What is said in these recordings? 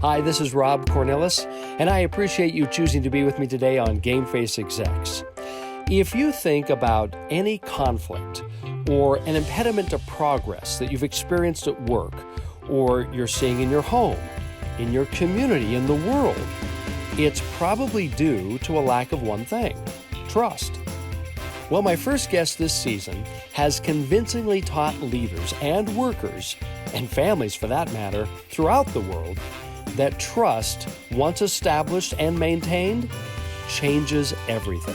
Hi, this is Rob Cornelis, and I appreciate you choosing to be with me today on Game Face Execs. If you think about any conflict or an impediment to progress that you've experienced at work, or you're seeing in your home, in your community, in the world, it's probably due to a lack of one thing: trust. Well, my first guest this season has convincingly taught leaders and workers, and families for that matter, throughout the world, that trust, once established and maintained, changes everything.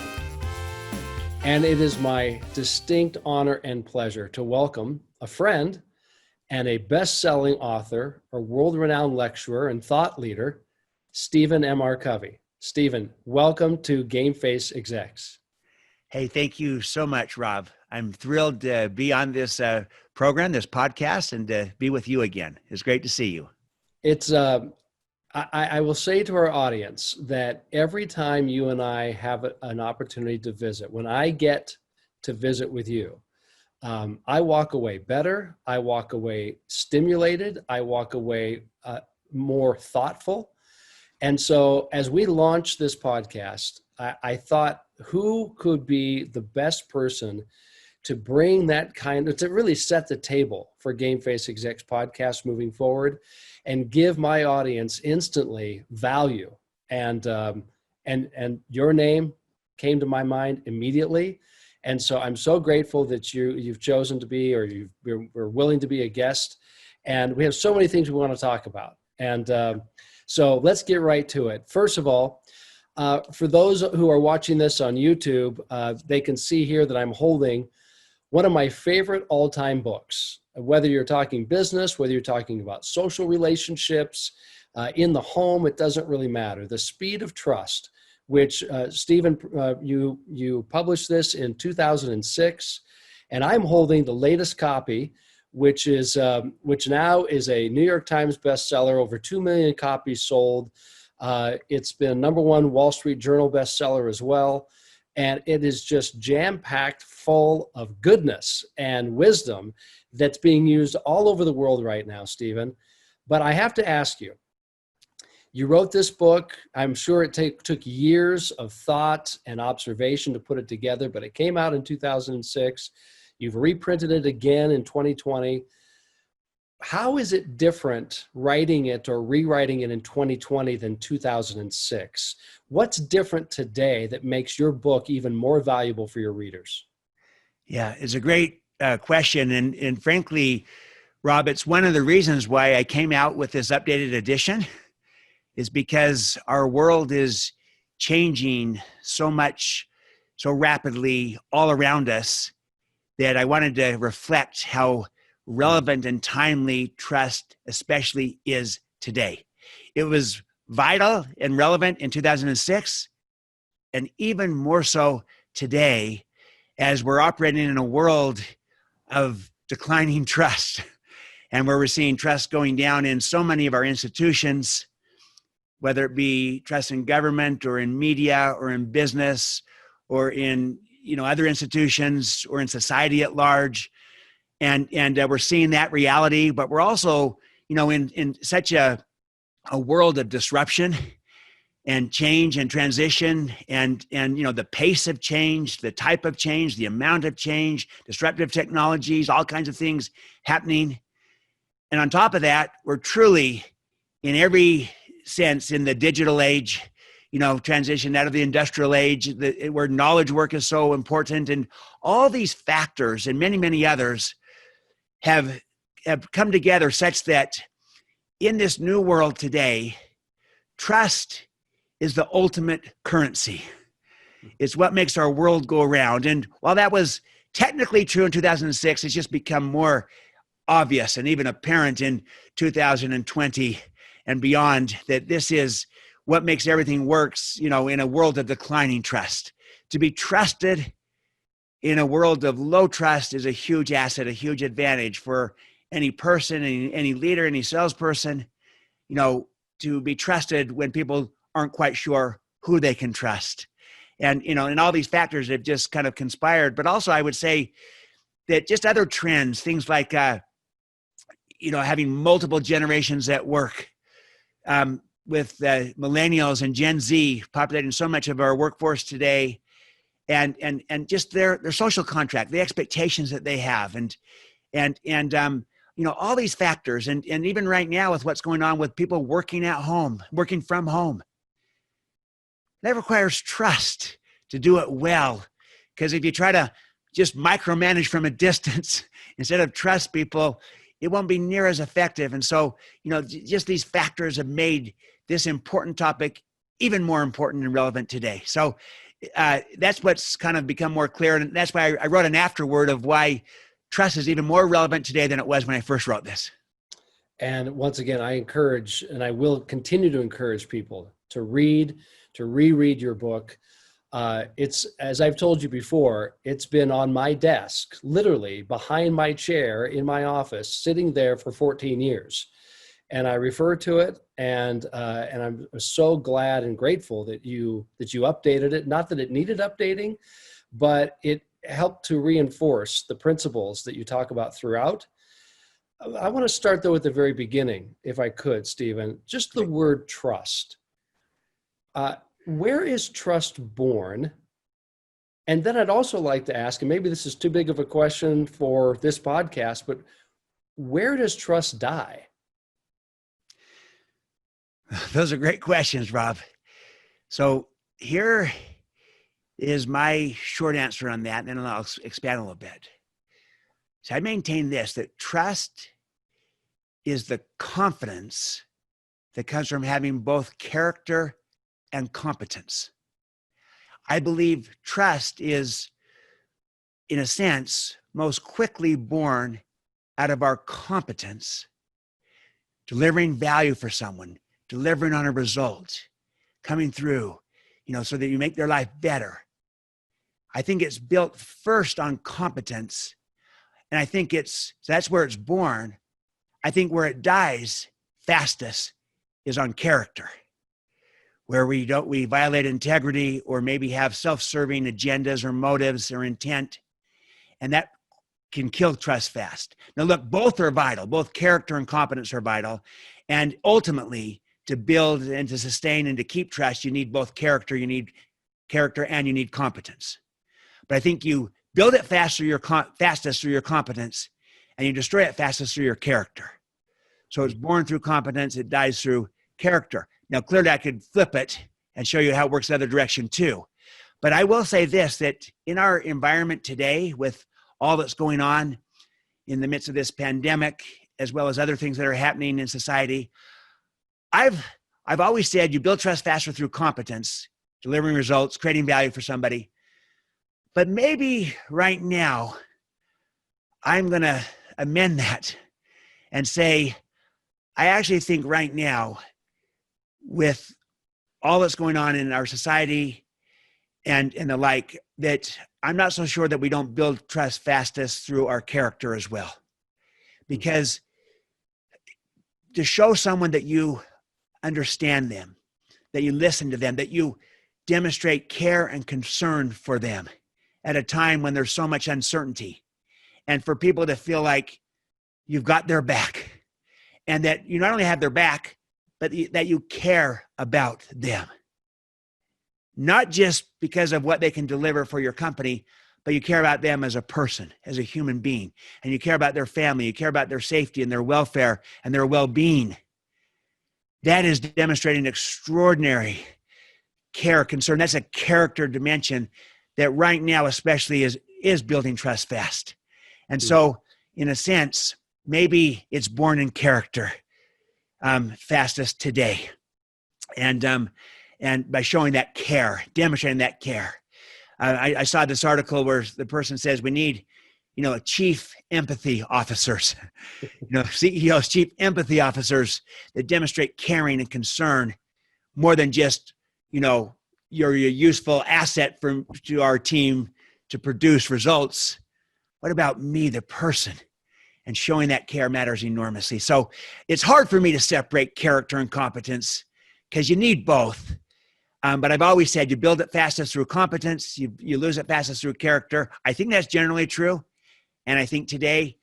And it is my distinct honor and pleasure to welcome a friend and a best-selling author, a world-renowned lecturer and thought leader, Stephen M.R. Covey. Stephen, welcome to Game Face Execs. Hey, thank you so much, Rob. I'm thrilled to be on this program, this podcast, and to be with you again. It's great to see you. It's I will say to our audience that every time you and I have an opportunity to visit, when I get to visit with you, I walk away better. I walk away stimulated. I walk away more thoughtful. And so as we launch this podcast, I thought, who could be the best person to bring that kind of, to really set the table for Game Face Execs podcast moving forward and give my audience instantly value. And your name came to my mind immediately. And so I'm so grateful that you've chosen to be, or you're willing to be a guest. And we have so many things we want to talk about. And so let's get right to it. First of all, for those who are watching this on YouTube, they can see here that I'm holding one of my favorite all-time books. Whether you're talking business, whether you're talking about social relationships, in the home, it doesn't really matter. The Speed of Trust, which Stephen, you published this in 2006, and I'm holding the latest copy, which now is a New York Times bestseller, over 2 million copies sold. It's been #1 Wall Street Journal bestseller as well. And it is just jam-packed full of goodness and wisdom that's being used all over the world right now, Stephen. But I have to ask you, you wrote this book. I'm sure it took years of thought and observation to put it together, but it came out in 2006. You've reprinted it again in 2020. How is it different writing it or rewriting it in 2020 than 2006? What's different today that makes your book even more valuable for your readers? Yeah, it's a great question. And frankly, Rob, it's one of the reasons why I came out with this updated edition, is because our world is changing so much, so rapidly all around us, that I wanted to reflect how relevant and timely trust especially is today. It was vital and relevant in 2006, and even more so today, as we're operating in a world of declining trust, and where we're seeing trust going down in so many of our institutions, whether it be trust in government or in media or in business or in other institutions or in society at large. And we're seeing that reality, but we're also, in such a world of disruption and change and transition and the pace of change, the type of change, the amount of change, disruptive technologies, all kinds of things happening. And on top of that, we're truly, in every sense, in the digital age, transition out of the industrial age, where knowledge work is so important. And all these factors and many, many others have come together such that in this new world today, trust is the ultimate currency. It's what makes our world go around. And while that was technically true in 2006, it's just become more obvious and even apparent in 2020 and beyond, that this is what makes everything works, in a world of declining trust. To be trusted in a world of low trust is a huge asset, a huge advantage for any person, any leader, any salesperson, to be trusted when people aren't quite sure who they can trust. And, and all these factors have just kind of conspired. But also I would say that just other trends, things like, having multiple generations at work, with millennials and Gen Z populating so much of our workforce today, and just their social contract, the expectations that they have, and all these factors, and even right now with what's going on with people working at home, working from home, that requires trust to do it well. Because if you try to just micromanage from a distance instead of trust people, it won't be near as effective. And so, just these factors have made this important topic even more important and relevant today. So that's what's kind of become more clear. And that's why I wrote an afterword of why trust is even more relevant today than it was when I first wrote this. And once again, I encourage, and I will continue to encourage people to read, to reread your book. It's, as I've told you before, it's been on my desk, literally behind my chair in my office, sitting there for 14 years. And I refer to it, and I'm so glad and grateful that you updated it. Not that it needed updating, but it helped to reinforce the principles that you talk about throughout. I want to start though at the very beginning, if I could, Stephen. Just the word trust. Where is trust born? And then I'd also like to ask, and maybe this is too big of a question for this podcast, but where does trust die? Those are great questions, Rob. So here is my short answer on that, and then I'll expand a little bit. So I maintain this, that trust is the confidence that comes from having both character and competence. I believe trust is, in a sense, most quickly born out of our competence, delivering value for someone, delivering on a result, coming through, so that you make their life better. I think it's built first on competence, and I think that's where it's born. I think where it dies fastest is on character, where we violate integrity or maybe have self-serving agendas or motives or intent, and that can kill trust fast. Now look, both are vital. Both character and competence are vital. And ultimately, to build and to sustain and to keep trust, you need both character. You need character and you need competence. But I think you build it fastest through your competence, and you destroy it fastest through your character. So it's born through competence, it dies through character. Now, clearly I could flip it and show you how it works the other direction too. But I will say this, that in our environment today, with all that's going on in the midst of this pandemic, as well as other things that are happening in society, I've always said you build trust faster through competence, delivering results, creating value for somebody. But maybe right now, I'm going to amend that and say, I actually think right now, with all that's going on in our society and the like, that I'm not so sure that we don't build trust fastest through our character as well. Because to show someone that you understand them, that you listen to them, that you demonstrate care and concern for them at a time when there's so much uncertainty, and for people to feel like you've got their back, and that you not only have their back, but that you care about them. Not just because of what they can deliver for your company, but you care about them as a person, as a human being, and you care about their family, you care about their safety and their welfare and their well-being. That is demonstrating extraordinary care, concern. That's a character dimension that right now especially is building trust fast. And so, in a sense, maybe it's born in character fastest today. And by showing that care, demonstrating that care. I saw this article where the person says we need, a chief empathy officers, CEOs, chief empathy officers that demonstrate caring and concern more than just, you're a useful asset to our team to produce results. What about me, the person? And showing that care matters enormously. So it's hard for me to separate character and competence because you need both. But I've always said you build it fastest through competence, you lose it fastest through character. I think that's generally true. And I think today,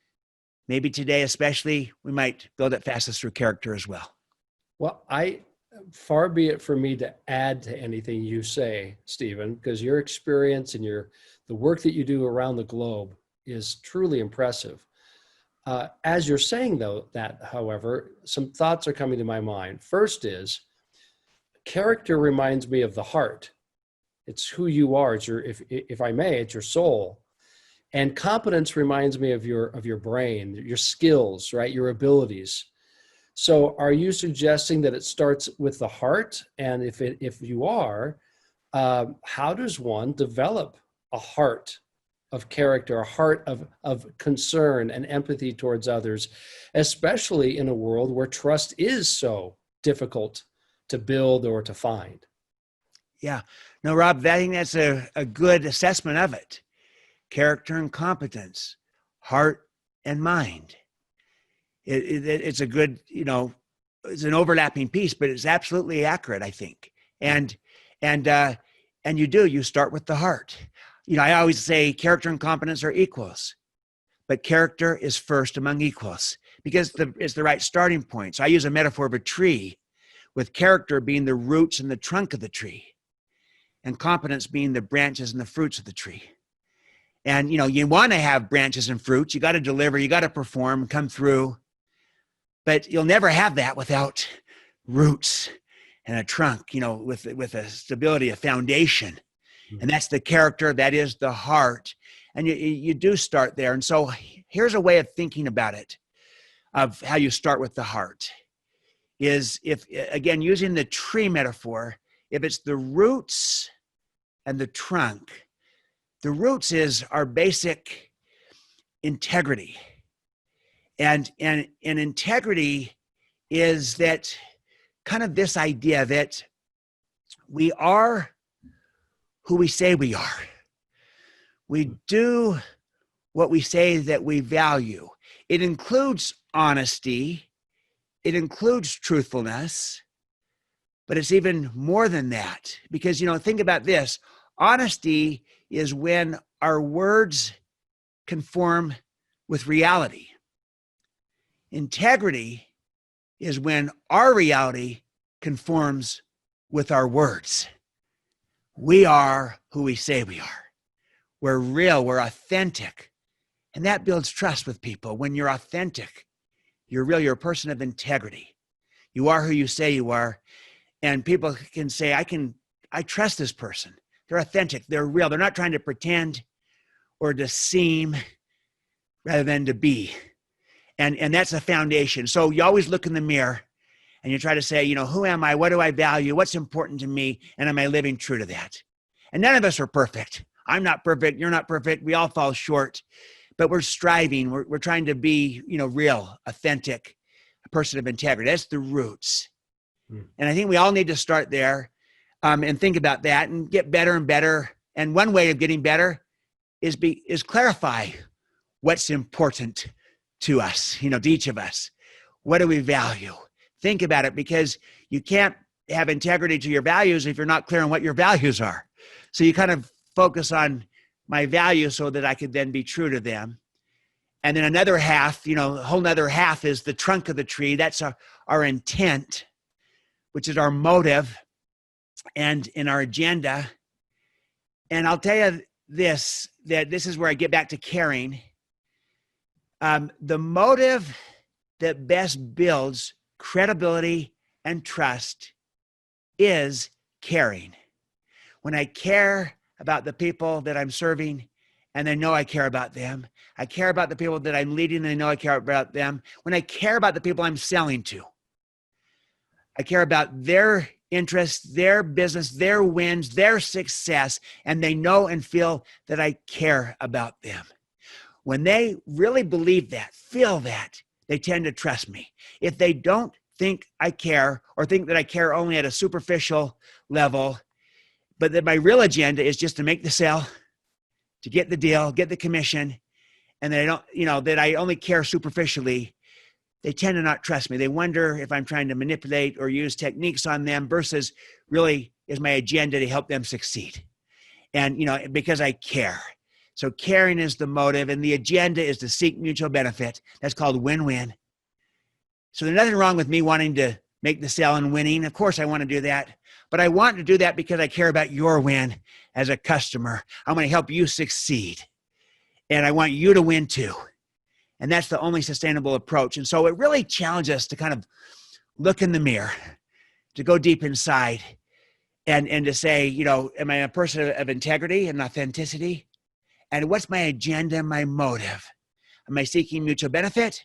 maybe today especially, we might build it fastest through character as well. Well, far be it from me to add to anything you say, Stephen, because your experience and the work that you do around the globe is truly impressive. As you're saying though that, however, some thoughts are coming to my mind. First is character reminds me of the heart. It's who you are. It's if I may, it's your soul. And competence reminds me of your brain, your skills, right? Your abilities. So are you suggesting that it starts with the heart? And if you are, how does one develop a heart of character, a heart of concern and empathy towards others, especially in a world where trust is so difficult to build or to find? Yeah. No, Rob, I think that's a good assessment of it. Character and competence, heart and mind. It's a good, it's an overlapping piece, but it's absolutely accurate, I think. And you start with the heart. I always say character and competence are equals, but character is first among equals because it's the right starting point. So I use a metaphor of a tree, with character being the roots and the trunk of the tree, and competence being the branches and the fruits of the tree. And, you want to have branches and fruits. You got to deliver, you got to perform, come through. But you'll never have that without roots and a trunk, with a stability, a foundation. And that's the character, that is the heart. And you do start there. And so here's a way of thinking about it, of how you start with the heart, is if, again, using the tree metaphor, if it's the roots and the trunk, the roots is our basic integrity. And integrity is that kind of this idea that we are who we say we are. We do what we say that we value. It includes honesty. It includes truthfulness, but it's even more than that. Because, think about this. Honesty is when our words conform with reality. Integrity is when our reality conforms with our words. We are who we say we are. We're real, we're authentic. And that builds trust with people. When you're authentic, you're real, you're a person of integrity. You are who you say you are. And people can say, I trust this person. They're authentic, they're real. They're not trying to pretend or to seem rather than to be. And that's a foundation. So you always look in the mirror and you try to say, who am I? What do I value? What's important to me? And am I living true to that? And none of us are perfect. I'm not perfect. You're not perfect. We all fall short, but we're striving. We're trying to be, real, authentic, a person of integrity. That's the roots. And I think we all need to start there and think about that and get better and better. And one way of getting better is clarify what's important to us, to each of us. What do we value? Think about it, because you can't have integrity to your values if you're not clear on what your values are. So you kind of focus on my values so that I could then be true to them. And then another half, a whole nother half is the trunk of the tree. That's our intent, which is our motive and in our agenda. And I'll tell you that this is where I get back to caring. The motive that best builds credibility and trust is caring. When I care about the people that I'm serving and they know I care about them, I care about the people that I'm leading and they know I care about them. When I care about the people I'm selling to, I care about their interests, their business, their wins, their success, and they know and feel that I care about them. When they really believe that, feel that, they tend to trust me. If they don't think I care, or think that I care only at a superficial level, but that my real agenda is just to make the sale, to get the deal, get the commission, and that I don't, that I only care superficially, they tend to not trust me. They wonder if I'm trying to manipulate or use techniques on them versus really is my agenda to help them succeed. And, because I care. So caring is the motive, and the agenda is to seek mutual benefit. That's called win-win. So there's nothing wrong with me wanting to make the sale and winning. Of course, I want to do that, but I want to do that because I care about your win as a customer. I want to help you succeed, and I want you to win too. And that's the only sustainable approach. And so it really challenges us to kind of look in the mirror, to go deep inside, and to say, you know, am I a person of integrity and authenticity? And what's my agenda, my motive? Am I seeking mutual benefit?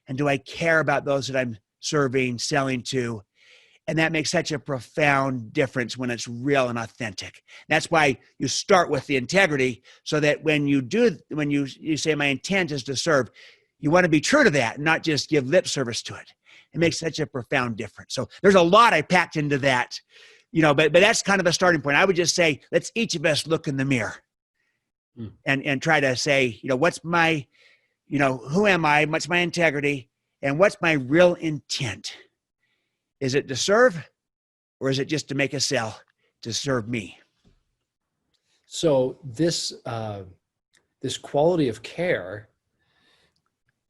And do I care about those that I'm serving, selling to? And that makes such a profound difference when it's real and authentic. That's why you start with the integrity, so that when you say my intent is to serve, you want to be true to that and not just give lip service to it. It makes such a profound difference. So there's a lot I packed into that, you know, but that's kind of a starting point. I would just say, let's each of us look in the mirror and try to say, you know, what's my, you know, who am I? What's my integrity? And what's my real intent? Is it to serve, or is it just to make a sale to serve me? So this quality of care,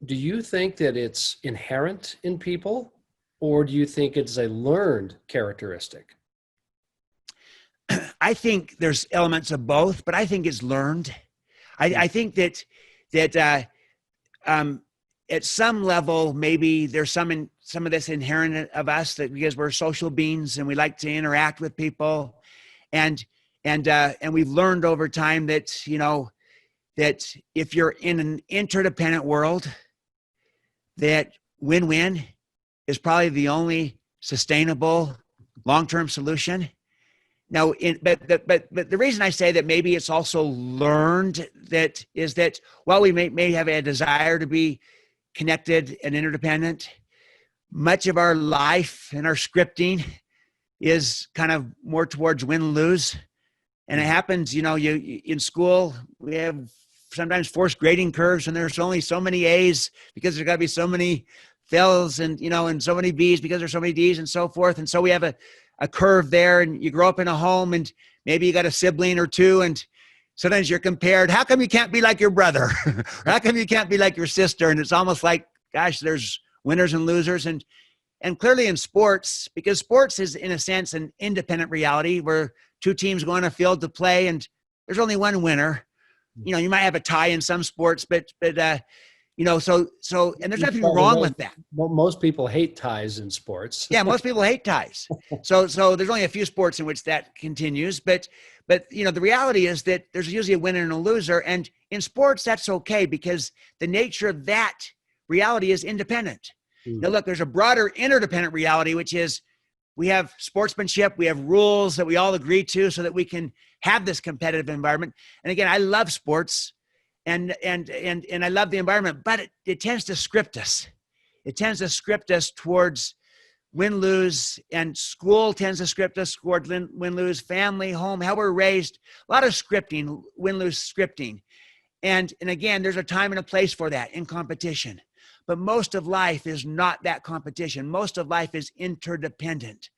do you think that it's inherent in people, or do you think it's a learned characteristic? I think there's elements of both, but I think it's learned. I think that at some level, maybe there's some of this inherent of us, that because we're social beings and we like to interact with people, and we've learned over time that, you know, that if you're in an interdependent world, that win-win is probably the only sustainable long-term solution. Now, but the reason I say that maybe it's also learned, that is that while we may have a desire to be connected and interdependent, much of our life and our scripting is kind of more towards win-lose. And it happens, you know, you in school, we have sometimes forced grading curves, and there's only so many A's because there's got to be so many fails, and, you know, and so many B's because there's so many D's, and so forth. And so we have a curve there, and you grow up in a home, and maybe you got a sibling or two, and sometimes you're compared. How come you can't be like your brother? How come you can't be like your sister? And it's almost like, gosh, there's winners and losers. And clearly in sports, because sports is in a sense an independent reality where two teams go on a field to play, and there's only one winner. You know, you might have a tie in some sports, but you know, so, and there's nothing wrong with that. Well, most people hate ties in sports. Yeah, most people hate ties. So there's only a few sports in which that continues, but you know, the reality is that there's usually a winner and a loser, and in sports that's okay, because the nature of that reality is independent. Now, look, there's a broader interdependent reality, which is we have sportsmanship, we have rules that we all agree to, so that we can have this competitive environment. And again, I love sports. And I love the environment, but it tends to script us. It tends to script us towards win-lose, and school tends to script us towards win-lose, family, home, how we're raised, a lot of scripting, win-lose scripting. And again, there's a time and a place for that in competition. But most of life is not that competition. Most of life is interdependent,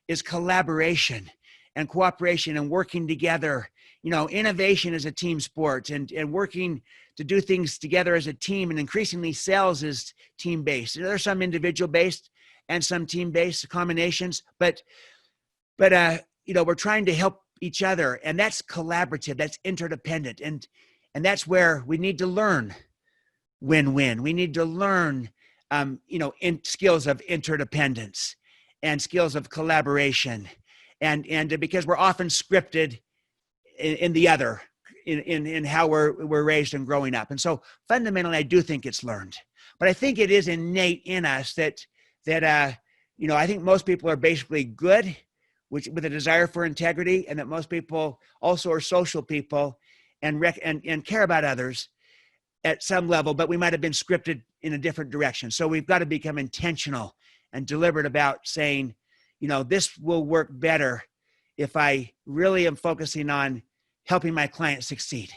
is collaboration and cooperation and working together. You know, innovation is a team sport, and working to do things together as a team, and increasingly sales is team-based. There's some individual-based and some team-based combinations, but you know, we're trying to help each other, and that's collaborative, that's interdependent, and that's where we need to learn win-win. We need to learn, you know, in skills of interdependence and skills of collaboration, and because we're often scripted in the other, in how we're raised and growing up. And so fundamentally, I do think it's learned, but I think it is innate in us that you know, I think most people are basically good, with a desire for integrity, and that most people also are social people and care about others at some level, but we might have been scripted in a different direction. So we've got to become intentional and deliberate about saying, you know, this will work better if I really am focusing on helping my client succeed.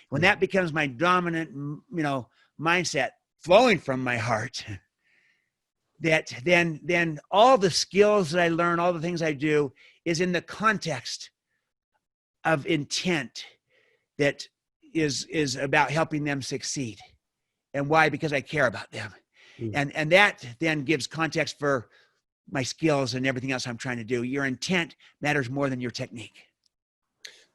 When that becomes my dominant, you know, mindset flowing from my heart, that then all the skills that I learn, all the things I do is in the context of intent that is about helping them succeed. And why? Because I care about them. And that then gives context for my skills and everything else I'm trying to do. Your intent matters more than your technique.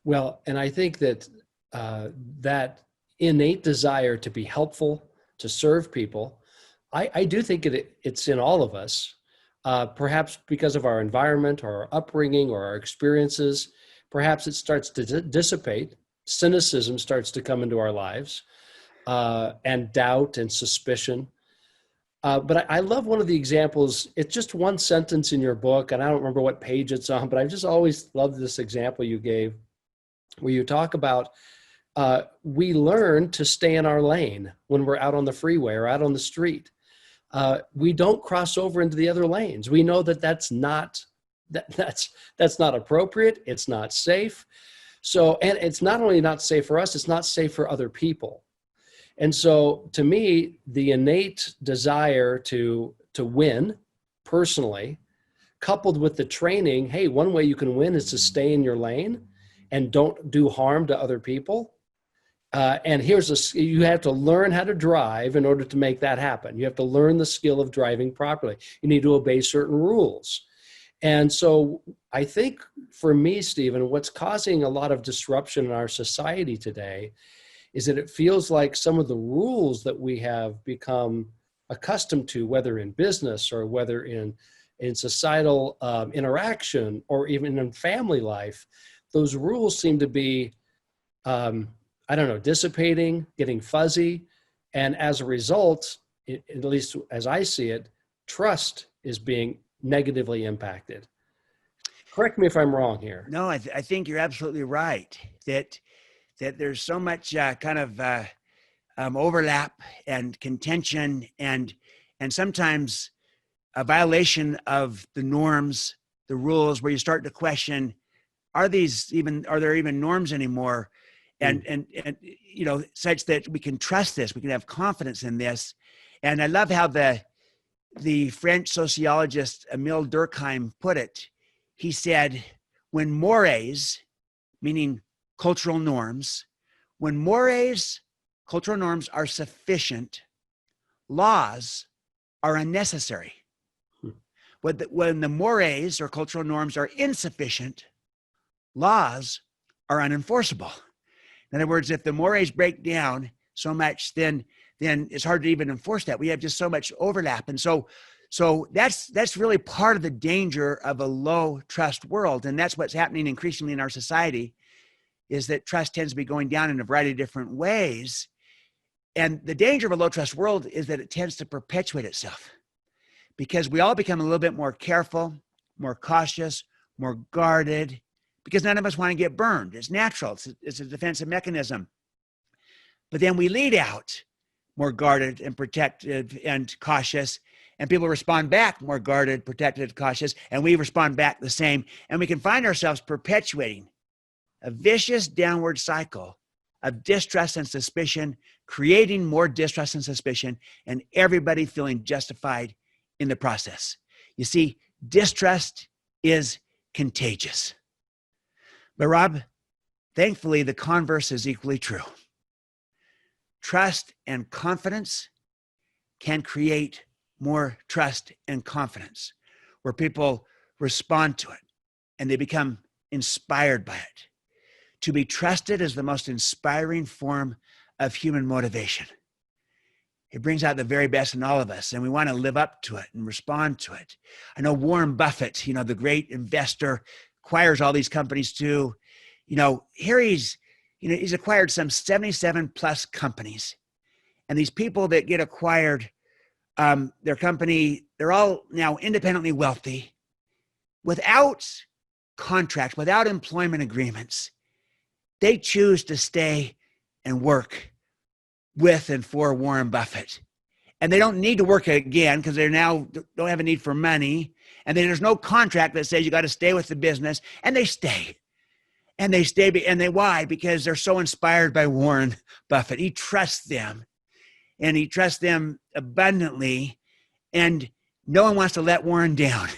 Well, and I think that that innate desire to be helpful, to serve people, I do think it's in all of us, perhaps because of our environment or our upbringing or our experiences. Perhaps it starts to dissipate. Cynicism starts to come into our lives, and doubt and suspicion. But I love one of the examples. It's just one sentence in your book, and I don't remember what page it's on, but I've just always loved this example you gave, where you talk about we learn to stay in our lane when we're out on the freeway or out on the street. We don't cross over into the other lanes. We know that that's not appropriate. It's not safe. So, and it's not only not safe for us, it's not safe for other people. And so, to me, the innate desire to win personally, coupled with the training, hey, one way you can win is to stay in your lane and don't do harm to other people. And you have to learn how to drive in order to make that happen. You have to learn the skill of driving properly. You need to obey certain rules. And so I think for me, Stephen, what's causing a lot of disruption in our society today is that it feels like some of the rules that we have become accustomed to, whether in business or whether in societal interaction or even in family life, those rules seem to be, dissipating, getting fuzzy. And as a result, at least as I see it, trust is being negatively impacted. Correct me if I'm wrong here. No, I think you're absolutely right that there's so much overlap and contention and sometimes a violation of the norms, the rules, where you start to question, are there even norms anymore? And such that we can trust this, we can have confidence in this. And I love how the French sociologist Emile Durkheim put it. He said, when mores, meaning cultural norms, when mores, cultural norms, are sufficient, laws are unnecessary. When the mores or cultural norms are insufficient, laws are unenforceable. In other words, if the mores break down so much, then it's hard to even enforce that. We have just so much overlap. And so that's really part of the danger of a low trust world. And that's what's happening increasingly in our society, is that trust tends to be going down in a variety of different ways. And the danger of a low trust world is that it tends to perpetuate itself, because we all become a little bit more careful, more cautious, more guarded, because none of us want to get burned. It's natural. It's a defensive mechanism. But then we lead out more guarded and protected and cautious, and people respond back more guarded, protected, cautious, and we respond back the same. And we can find ourselves perpetuating a vicious downward cycle of distrust and suspicion, creating more distrust and suspicion, and everybody feeling justified in the process. You see, distrust is contagious. But Rob, thankfully, the converse is equally true. Trust and confidence can create more trust and confidence, where people respond to it and they become inspired by it. To be trusted is the most inspiring form of human motivation. It brings out the very best in all of us, and we want to live up to it and respond to it. I know Warren Buffett, the great investor, acquires all these companies too. Here he's acquired some 77 plus companies. And these people that get acquired, their company, they're all now independently wealthy, without contracts, without employment agreements. They choose to stay and work with and for Warren Buffett. And they don't need to work again because they now don't have a need for money. And then there's no contract that says you got to stay with the business. And they stay. And they stay. And why? Because they're so inspired by Warren Buffett. He trusts them. And he trusts them abundantly. And no one wants to let Warren down.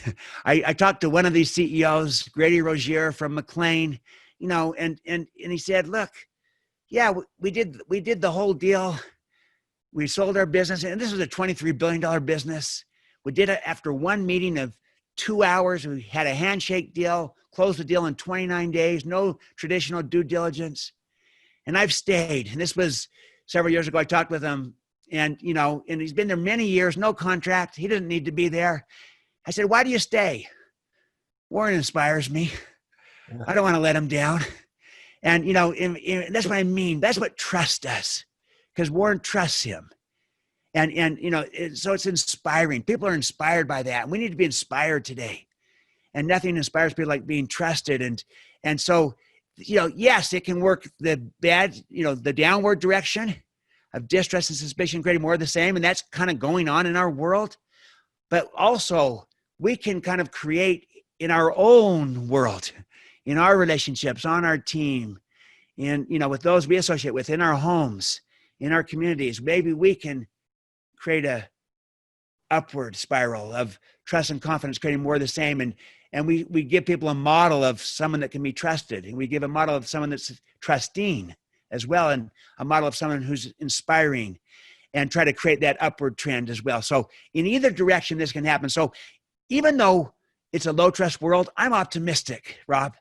I talked to one of these CEOs, Grady Rozier from McLean, and he said, look, yeah, we did the whole deal. We sold our business, and this was a $23 billion business. We did it after one meeting of 2 hours. We had a handshake deal, closed the deal in 29 days, no traditional due diligence. And I've stayed. And this was several years ago. I talked with him, and he's been there many years, no contract. He doesn't need to be there. I said, why do you stay? Warren inspires me. I don't want to let him down. And, that's what I mean. That's what trust does, because Warren trusts him. And so it's inspiring. People are inspired by that. And we need to be inspired today. And nothing inspires people like being trusted. And so, yes, it can work the bad, the downward direction of distrust and suspicion, creating more of the same. And that's kind of going on in our world. But also, we can kind of create in our own world, in our relationships, on our team, and, with those we associate with, in our homes, in our communities. Maybe we can create a upward spiral of trust and confidence, creating more of the same. And we give people a model of someone that can be trusted. And we give a model of someone that's trusting as well, and a model of someone who's inspiring, and try to create that upward trend as well. So in either direction, this can happen. So even though it's a low trust world, I'm optimistic, Rob,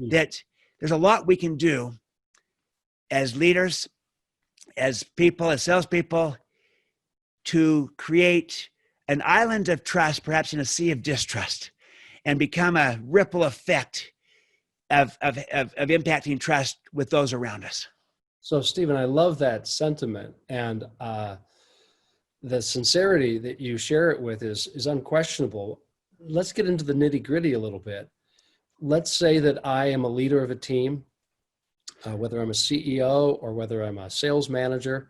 that there's a lot we can do as leaders, as people, as salespeople, to create an island of trust, perhaps in a sea of distrust, and become a ripple effect of impacting trust with those around us. So, Stephen, I love that sentiment, and the sincerity that you share it with is unquestionable. Let's get into the nitty-gritty a little bit. Let's say that I am a leader of a team, whether I'm a CEO or whether I'm a sales manager.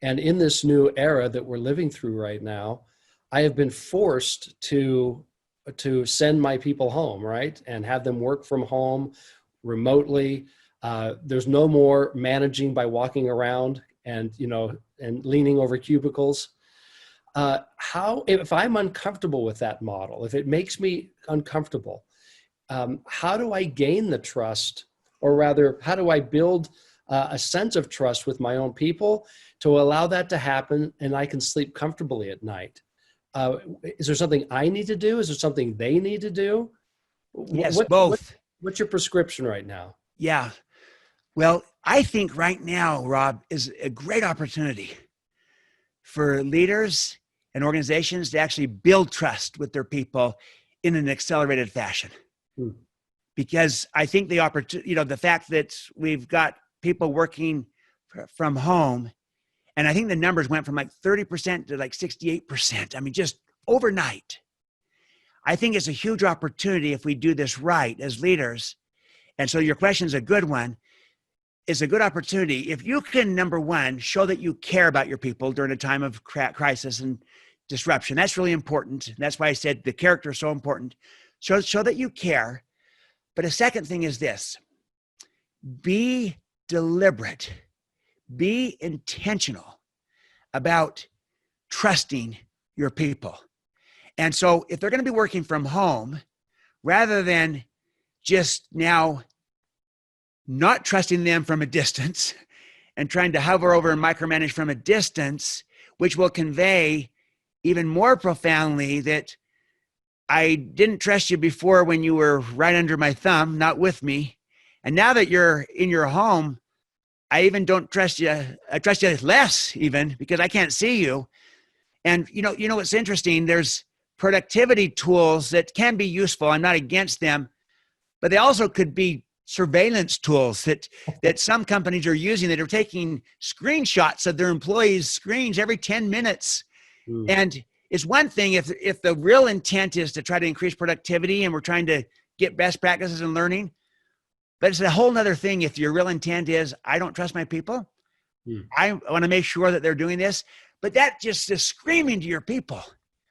And in this new era that we're living through right now, I have been forced to send my people home, right? And have them work from home remotely. There's no more managing by walking around and leaning over cubicles. If I'm uncomfortable with that model, if it makes me uncomfortable, how do I gain the trust, or rather, how do I build a sense of trust with my own people to allow that to happen, and I can sleep comfortably at night? Is there something I need to do? Is there something they need to do? Yes, both. What's your prescription right now? Yeah. Well, I think right now, Rob, is a great opportunity for leaders and organizations to actually build trust with their people in an accelerated fashion. Because I think the opportunity, the fact that we've got people working from home, and I think the numbers went from like 30% to like 68%. I mean, just overnight. I think it's a huge opportunity if we do this right as leaders. And so your question is a good one. It's a good opportunity. If you can, number one, show that you care about your people during a time of crisis and disruption. That's really important. That's why I said the character is so important. Show that you care. But a second thing is this: be deliberate, be intentional about trusting your people. And so if they're going to be working from home, rather than just now not trusting them from a distance and trying to hover over and micromanage from a distance, which will convey even more profoundly that I didn't trust you before when you were right under my thumb, not with me. And now that you're in your home, I even don't trust you. I trust you less even because I can't see you. And you know what's interesting? There's productivity tools that can be useful. I'm not against them, but they also could be surveillance tools that some companies are using, that are taking screenshots of their employees' screens every 10 minutes. And it's one thing if the real intent is to try to increase productivity and we're trying to get best practices and learning, but it's a whole nother thing if your real intent is, I don't trust my people. I want to make sure that they're doing this, but that just is screaming to your people.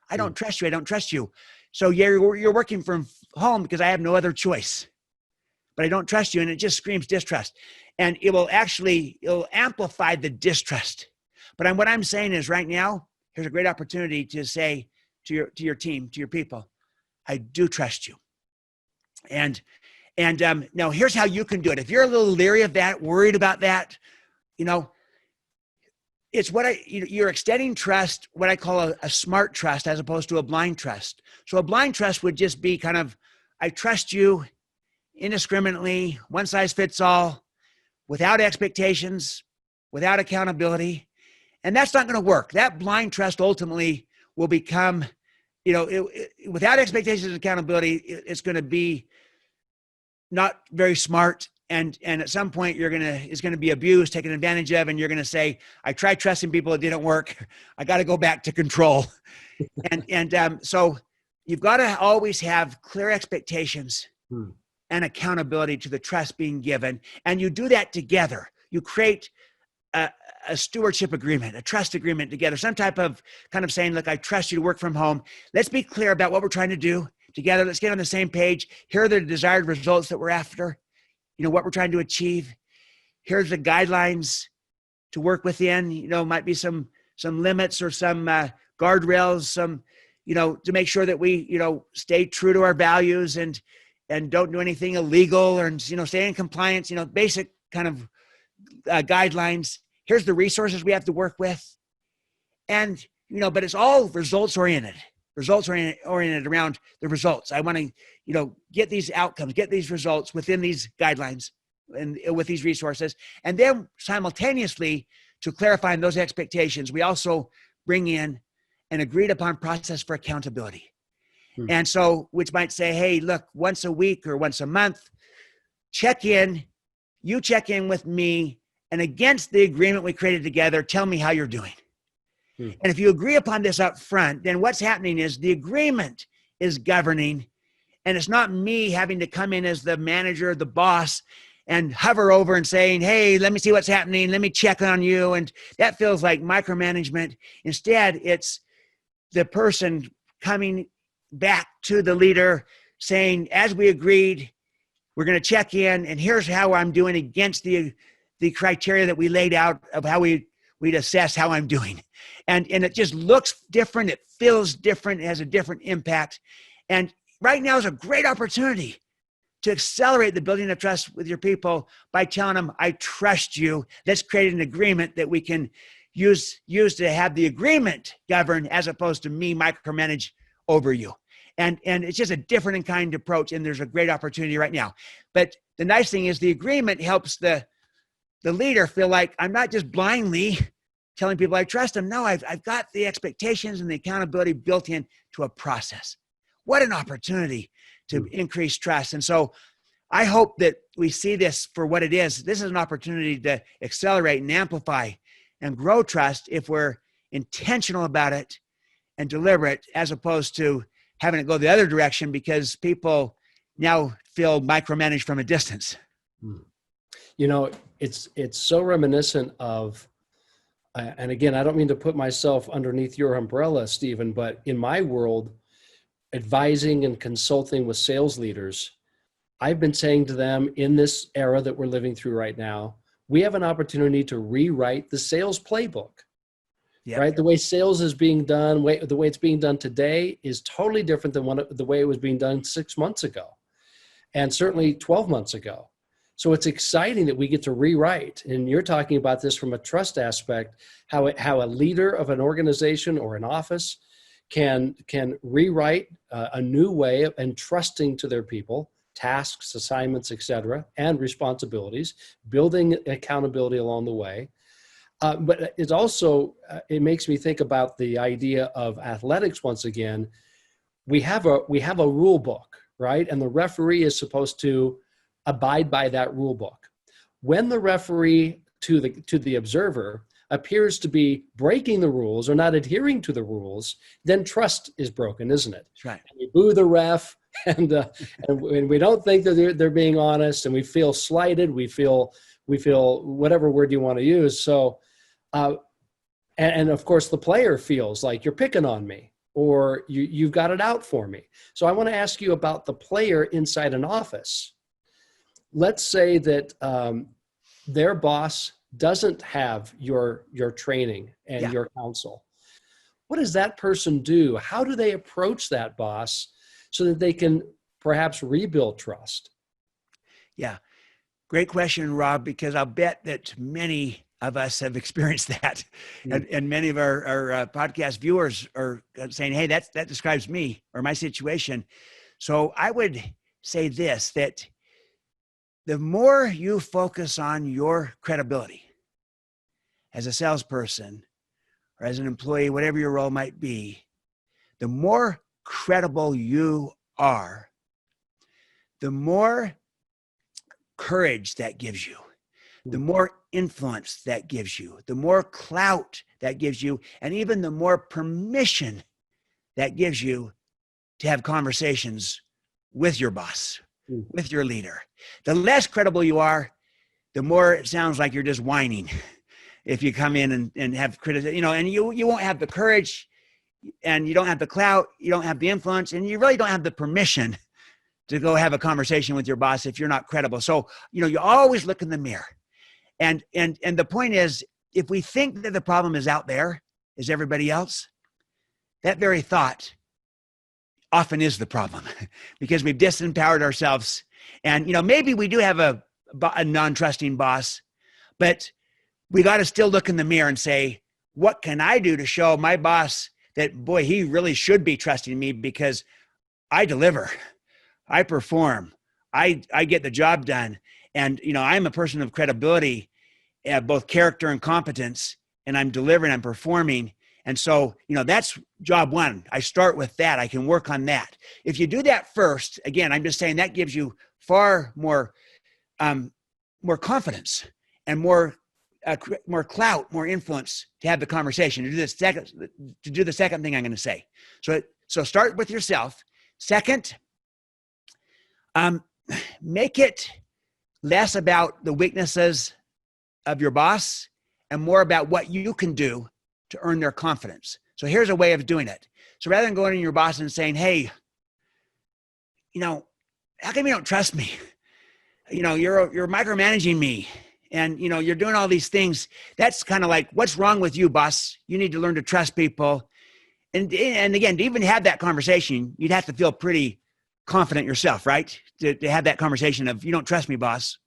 I don't trust you. I don't trust you. So you're working from home because I have no other choice, but I don't trust you. And it just screams distrust, and it'll amplify the distrust. But what I'm saying is right now, here's a great opportunity to say to your team, to your people, I do trust you. And now here's how you can do it. If you're a little leery of that, worried about that, it's what you're extending trust, what I call a smart trust, as opposed to a blind trust. So a blind trust would just be kind of, I trust you indiscriminately, one size fits all, without expectations, without accountability. And that's not going to work. That blind trust ultimately will become, without expectations and accountability, it's going to be not very smart. And at some point it's going to be abused, taken advantage of. And you're going to say, I tried trusting people. It didn't work. I got to go back to control. So you've got to always have clear expectations and accountability to the trust being given. And you do that together. You create a stewardship agreement, a trust agreement together, some type of kind of saying, look, I trust you to work from home. Let's be clear about what we're trying to do together. Let's get on the same page. Here are the desired results that we're after, what we're trying to achieve. Here's the guidelines to work within, might be some limits or some guardrails, to make sure that we, stay true to our values and don't do anything illegal or, stay in compliance, basic kind of guidelines. Here's the resources we have to work with. And, but it's all results oriented around the results. I want to, get these outcomes, get these results within these guidelines and with these resources. And then simultaneously, to clarifying those expectations, we also bring in an agreed upon process for accountability. And so, which might say, hey, look, once a week or once a month, you check in with me, and against the agreement we created together, tell me how you're doing. And if you agree upon this up front, then what's happening is the agreement is governing, and it's not me having to come in as the manager, the boss, and hover over and saying, hey, let me see what's happening. Let me check on you. And that feels like micromanagement. Instead, it's the person coming back to the leader saying, as we agreed, we're going to check in, and here's how I'm doing against the criteria that we laid out of how we'd assess how I'm doing. And it just looks different. It feels different. It has a different impact. And right now is a great opportunity to accelerate the building of trust with your people by telling them, I trust you. Let's create an agreement that we can use to have the agreement govern as opposed to me micromanage over you. And it's just a different and kind approach. And there's a great opportunity right now. But the nice thing is the agreement helps the leader feel like I'm not just blindly telling people I trust them. No, I've got the expectations and the accountability built in to a process. What an opportunity to increase trust. And so I hope that we see this for what it is. This is an opportunity to accelerate and amplify and grow trust if we're intentional about it and deliberate, as opposed to having it go the other direction because people now feel micromanaged from a distance. It's so reminiscent of, and again, I don't mean to put myself underneath your umbrella, Stephen, but in my world, advising and consulting with sales leaders, I've been saying to them in this era that we're living through right now, we have an opportunity to rewrite the sales playbook. Yep. Right? The way sales is being done, the way it's being done today is totally different than the way it was being done 6 months ago, and certainly 12 months ago. So it's exciting that we get to rewrite. And you're talking about this from a trust aspect, how a leader of an organization or an office can rewrite a new way of entrusting to their people tasks, assignments, etc., and responsibilities, building accountability along the way. But it's also, it makes me think about the idea of athletics once again. We have a rule book, right? And the referee is supposed to abide by that rule book. When the referee to the observer appears to be breaking the rules or not adhering to the rules, then trust is broken, isn't it? That's right. And we boo the ref, and we don't think that they're being honest, and we feel slighted. We feel whatever word you want to use. So, and of course, the player feels like you're picking on me, or you've got it out for me. So I want to ask you about the player inside an office. Let's say that their boss doesn't have your training and your counsel. What does that person do? How do they approach that boss so that they can perhaps rebuild trust? Yeah, great question, Rob, because I'll bet that many of us have experienced that. Mm. And many of our podcast viewers are saying, hey, that describes me or my situation. So I would say this, that the more you focus on your credibility as a salesperson or as an employee, whatever your role might be, the more credible you are, the more courage that gives you, the more influence that gives you, the more clout that gives you, and even the more permission that gives you to have conversations with your boss, with your leader. The less credible you are, the more it sounds like you're just whining. If you come in and have criticism, and you won't have the courage, and you don't have the clout, you don't have the influence, and you really don't have the permission to go have a conversation with your boss if you're not credible. So, you always look in the mirror. And the point is, if we think that the problem is out there, is everybody else, that very thought often is the problem because we've disempowered ourselves. And, maybe we do have a non-trusting boss, but we got to still look in the mirror and say, what can I do to show my boss that, boy, he really should be trusting me because I deliver, I perform, I get the job done. And, I'm a person of credibility, both character and competence, and I'm delivering, I'm performing. And so, that's job one. I start with that. I can work on that. If you do that first, again, I'm just saying that gives you far more confidence and more clout, more influence to have the conversation, to do the second thing I'm going to say. So start with yourself. Second, make it less about the weaknesses of your boss and more about what you can do to earn their confidence. So here's a way of doing it. So rather than going to your boss and saying, hey, how come you don't trust me? You're micromanaging me and, you're doing all these things. That's kind of like, what's wrong with you, boss? You need to learn to trust people. And again, to even have that conversation, you'd have to feel pretty confident yourself, right? To have that conversation of, you don't trust me, boss.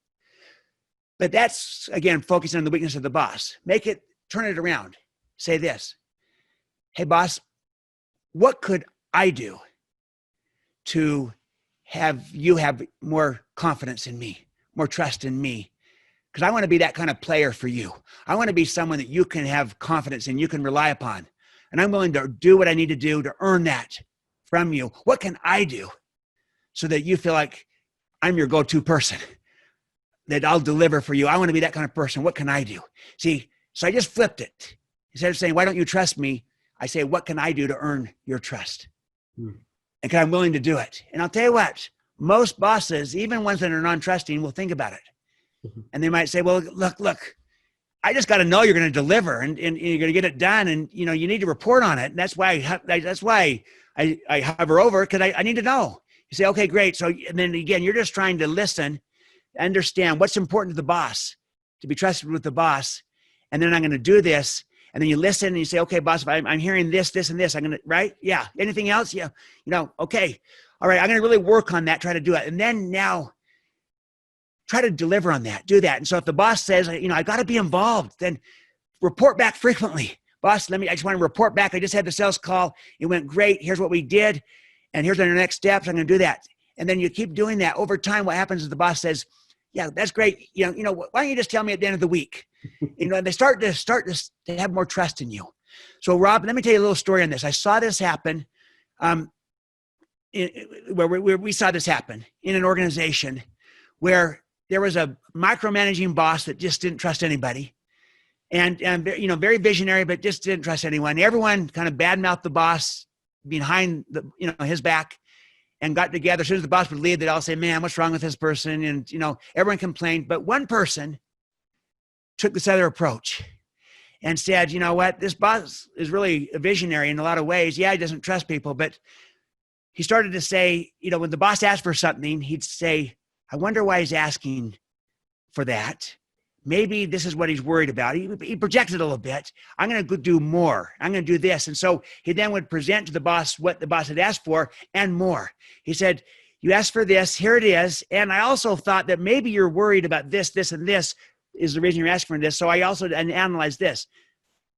But that's, again, focusing on the weakness of the boss. Turn it around. Say this, hey, boss, what could I do to have you have more confidence in me, more trust in me? Because I want to be that kind of player for you. I want to be someone that you can have confidence in, you can rely upon. And I'm willing to do what I need to do to earn that from you. What can I do so that you feel like I'm your go-to person, that I'll deliver for you? I want to be that kind of person. What can I do? See, so I just flipped it. Instead of saying, why don't you trust me? I say, what can I do to earn your trust? And because I'm willing to do it. And I'll tell you what, most bosses, even ones that are non-trusting, will think about it. And they might say, well, look, I just got to know you're going to deliver and you're going to get it done. And, you need to report on it. And that's why I hover over, because I need to know. You say, okay, great. So, and then again, you're just trying to listen, understand what's important to the boss, to be trusted with the boss. And then I'm going to do this. And then you listen and you say, okay, boss, if I'm hearing this, this, and this, I'm going to, right? Yeah. Anything else? Yeah. Okay. All right. I'm going to really work on that, try to do it. And then now try to deliver on that, do that. And so if the boss says, I got to be involved, then report back frequently. Boss, I just want to report back. I just had the sales call. It went great. Here's what we did. And here's our next steps. I'm going to do that. And then you keep doing that. Over time, what happens is the boss says, yeah, that's great. Why don't you just tell me at the end of the week? They start to have more trust in you. So Rob, let me tell you a little story on this. I saw this happen where we saw this happen in an organization where there was a micromanaging boss that just didn't trust anybody. And very visionary, but just didn't trust anyone. Everyone kind of badmouthed the boss behind his back and got together. As soon as the boss would leave, they'd all say, man, what's wrong with this person? And, everyone complained. But one person took this other approach and said, you know what, this boss is really a visionary in a lot of ways. Yeah, he doesn't trust people, but he started to say, when the boss asked for something, he'd say, I wonder why he's asking for that. Maybe this is what he's worried about. He projected a little bit. I'm going to do more. I'm going to do this. And so he then would present to the boss what the boss had asked for and more. He said, you asked for this, here it is. And I also thought that maybe you're worried about this, this, and this. is the reason you're asking for this. So I also analyzed this.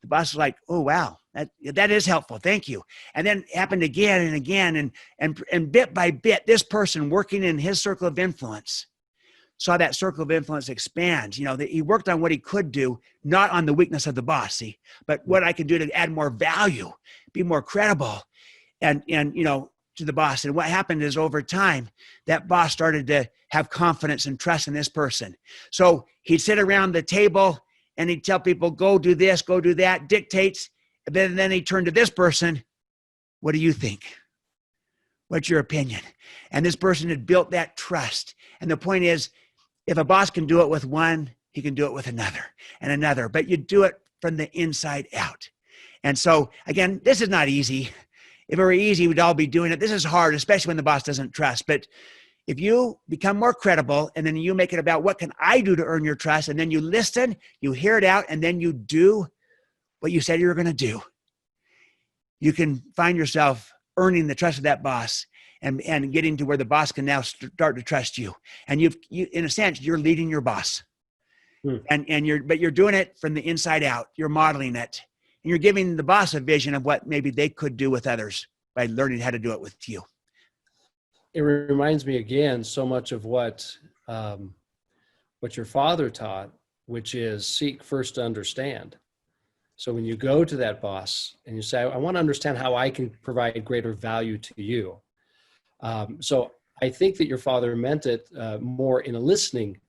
The boss was like, oh, wow, that is helpful. Thank you. And then it happened again and again. And bit by bit, this person working in his circle of influence saw that circle of influence expand. That he worked on what he could do, not on the weakness of the boss, see, but what I could do to add more value, be more credible, and to the boss. And what happened is over time, that boss started to have confidence and trust in this person. So he'd sit around the table and he'd tell people, go do this, go do that, dictates. And then he'd turn to this person. What do you think? What's your opinion? And this person had built that trust. And the point is, if a boss can do it with one, he can do it with another and another, but you do it from the inside out. And so again, this is not easy. If it were easy, we'd all be doing it. This is hard, especially when the boss doesn't trust. But if you become more credible and then you make it about what can I do to earn your trust, and then you listen, you hear it out, and then you do what you said you were going to do, you can find yourself earning the trust of that boss and getting to where the boss can now start to trust you. And you in a sense, you're leading your boss. But you're doing it from the inside out. You're modeling it. And you're giving the boss a vision of what maybe they could do with others by learning how to do it with you. It reminds me again so much of what your father taught, which is seek first to understand. So when you go to that boss and you say, I want to understand how I can provide greater value to you. So I think that your father meant it more in a listening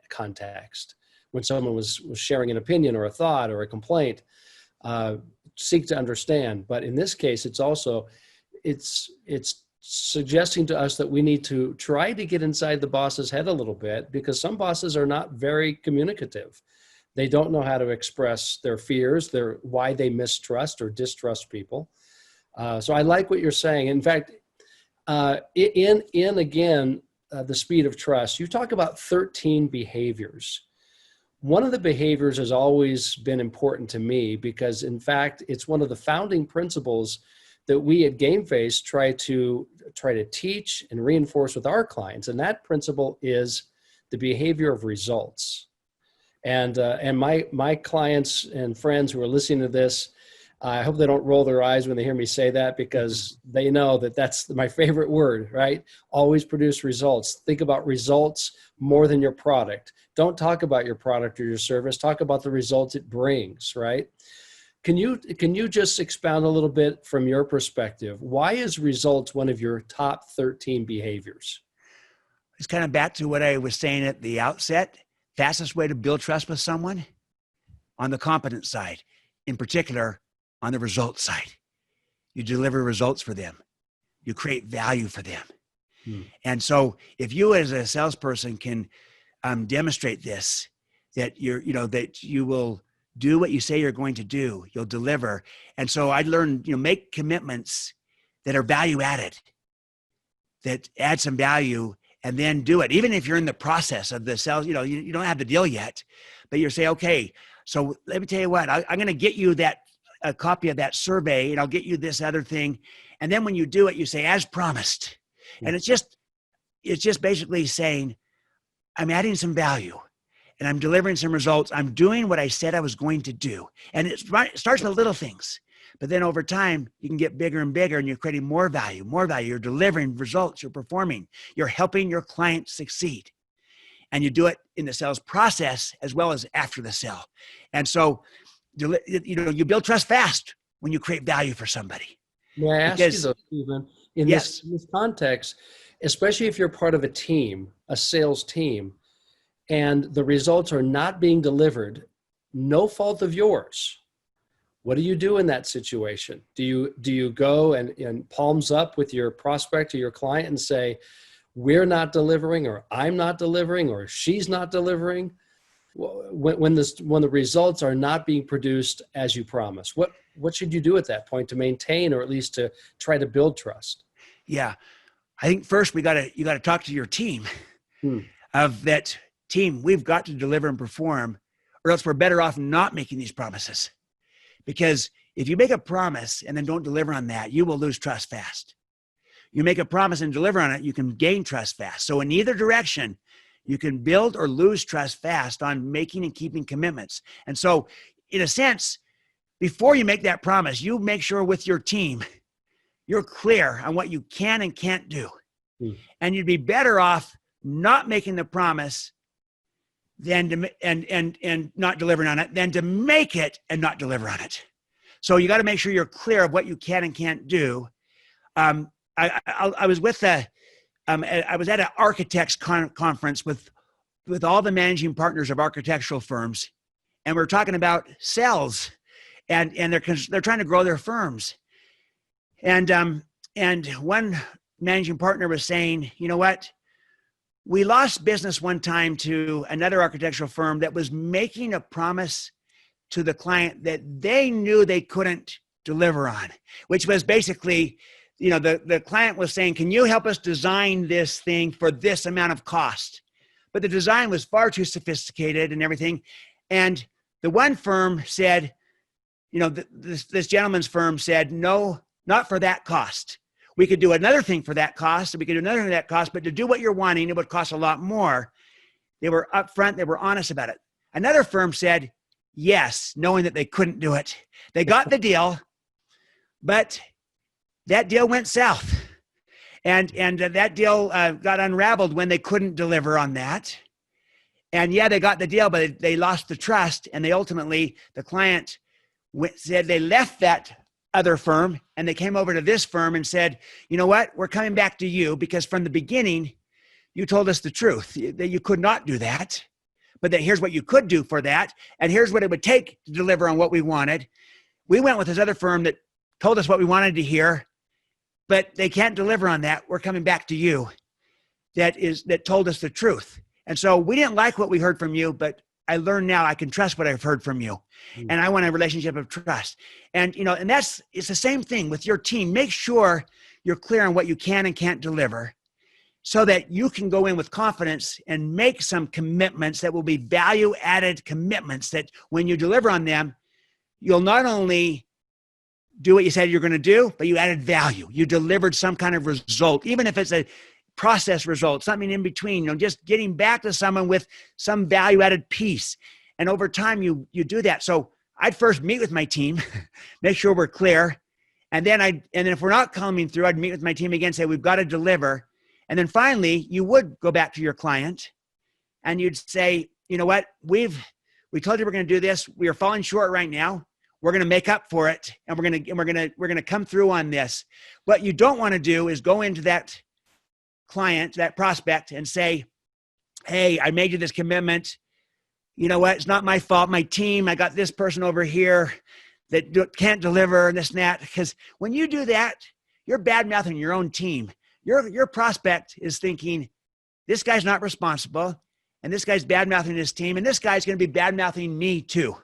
context. When someone was sharing an opinion or a thought or a complaint, seek to understand. But in this case, it's suggesting to us that we need to try to get inside the boss's head a little bit, because some bosses are not very communicative. They don't know how to express their fears, why they mistrust or distrust people. So I like what you're saying. In fact, the Speed of Trust, you talk about 13 behaviors. One of the behaviors has always been important to me because, in fact, it's one of the founding principles that we at GameFace try to teach and reinforce with our clients. And that principle is the behavior of results. And my clients and friends who are listening to this, I hope they don't roll their eyes when they hear me say that, because they know that that's my favorite word, right? Always produce results. Think about results more than your product. Don't talk about your product or your service. Talk about the results it brings, right? Can you just expound a little bit from your perspective? Why is results one of your top 13 behaviors? It's kind of back to what I was saying at the outset. Fastest way to build trust with someone on the competence side, in particular on the results side. You deliver results for them. You create value for them. And so if you as a salesperson can demonstrate this, that you will do what you say you're going to do, you'll deliver. And so I learned, make commitments that are value added, that add some value, and then do it. Even if you're in the process of the sales, you don't have the deal yet, but you say, okay, so let me tell you what, I'm going to get you a copy of that survey, and I'll get you this other thing. And then when you do it, you say, as promised. And it's just basically saying, I'm adding some value and I'm delivering some results. I'm doing what I said I was going to do. And it starts with little things, but then over time you can get bigger and bigger, and you're creating more value. You're delivering results. You're performing, you're helping your client succeed. And you do it in the sales process as well as after the sale. And so, you build trust fast when you create value for somebody. May I ask you though, Stephen, in this context, especially if you're part of a team, a sales team, and the results are not being delivered, no fault of yours, what do you do in that situation? Do you go and palms up with your prospect or your client and say, we're not delivering, or I'm not delivering, or she's not delivering? When the results are not being produced as you promised, what should you do at that point to maintain, or at least to try to build trust? Yeah, I think first you got to talk to your team of that team. We've got to deliver and perform, or else we're better off not making these promises. Because if you make a promise and then don't deliver on that, you will lose trust fast. You make a promise and deliver on it, you can gain trust fast. So in either direction, You can build or lose trust fast on making and keeping commitments. And so, in a sense, before you make that promise, you make sure with your team, you're clear on what you can and can't do. And you'd be better off not making the promise than to, and not delivering on it than to make it and not deliver on it. So you got to make sure you're clear of what you can and can't do. I was with I was at an architects conference with all the managing partners of architectural firms, and we're talking about sales, and they're trying to grow their firms, and one managing partner was saying, you know what? We lost business one time to another architectural firm that was making a promise to the client that they knew they couldn't deliver on, which was basically, you know, the client was saying, can you help us design this thing for this amount of cost? But the design was far too sophisticated and everything. And the one firm said, you know, this gentleman's firm said, no, not for that cost. We could do another thing for that cost, and we could do another thing for that cost, but to do what you're wanting, it would cost a lot more. They were upfront, they were honest about it. Another firm said yes, knowing that they couldn't do it. They got the deal, but that deal went south. And that deal got unraveled when they couldn't deliver on that. And yeah, they got the deal, but they lost the trust. And they ultimately, the client said they left that other firm and they came over to this firm and said, you know what, we're coming back to you because from the beginning, you told us the truth, that you could not do that, but that here's what you could do for that. And here's what it would take to deliver on what we wanted. We went with this other firm that told us what we wanted to hear, but they can't deliver on that. We're coming back to you that told us the truth. And so we didn't like what we heard from you, but I learned now I can trust what I've heard from you. And I want a relationship of trust. And, you know, and it's the same thing with your team. Make sure you're clear on what you can and can't deliver so that you can go in with confidence and make some commitments that will be value added commitments that when you deliver on them, you'll not only do what you said you're going to do, but you added value. You delivered some kind of result, even if it's a process result, something in between, you know, just getting back to someone with some value added piece. And over time, you do that. So I'd first meet with my team, make sure we're clear. And then if we're not coming through, I'd meet with my team again, say, we've got to deliver. And then finally, you would go back to your client and you'd say, you know what, we told you we're going to do this. We are falling short right now. We're going to make up for it. And we're going to come through on this. What you don't want to do is go into that client, that prospect, and say, hey, I made you this commitment. You know what? It's not my fault. My team, I got this person over here that can't deliver and this and that. Because when you do that, you're bad-mouthing your own team. Your prospect is thinking, this guy's not responsible, and this guy's bad-mouthing his team, and this guy's going to be bad-mouthing me too.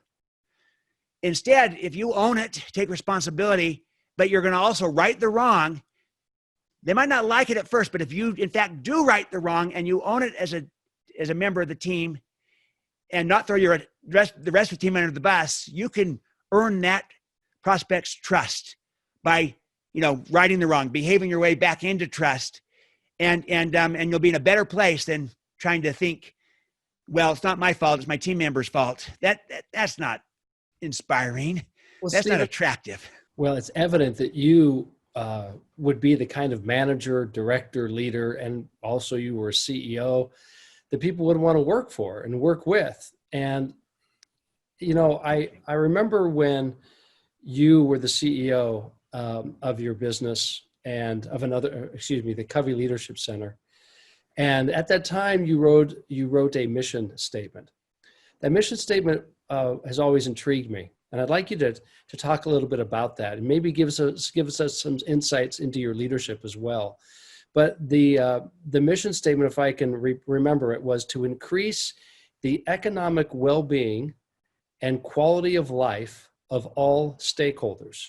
Instead, if you own it, take responsibility, but you're going to also right the wrong. They might not like it at first, but if you, in fact, do right the wrong and you own it as a member of the team and not throw the rest of the team under the bus, you can earn that prospect's trust by, you know, righting the wrong, behaving your way back into trust, and you'll be in a better place than trying to think, well, it's not my fault, it's my team member's fault. That's not inspiring. Well, that's Stephen, not attractive. Well, it's evident that you would be the kind of manager, director, leader, and also you were a CEO that people would want to work for and work with. And, you know, I remember when you were the CEO of your business and of the Covey Leadership Center. And at that time you wrote a mission statement. That mission statement has always intrigued me. And I'd like you to talk a little bit about that and maybe give us some insights into your leadership as well. But the mission statement, if I can remember it, was to increase the economic well-being and quality of life of all stakeholders.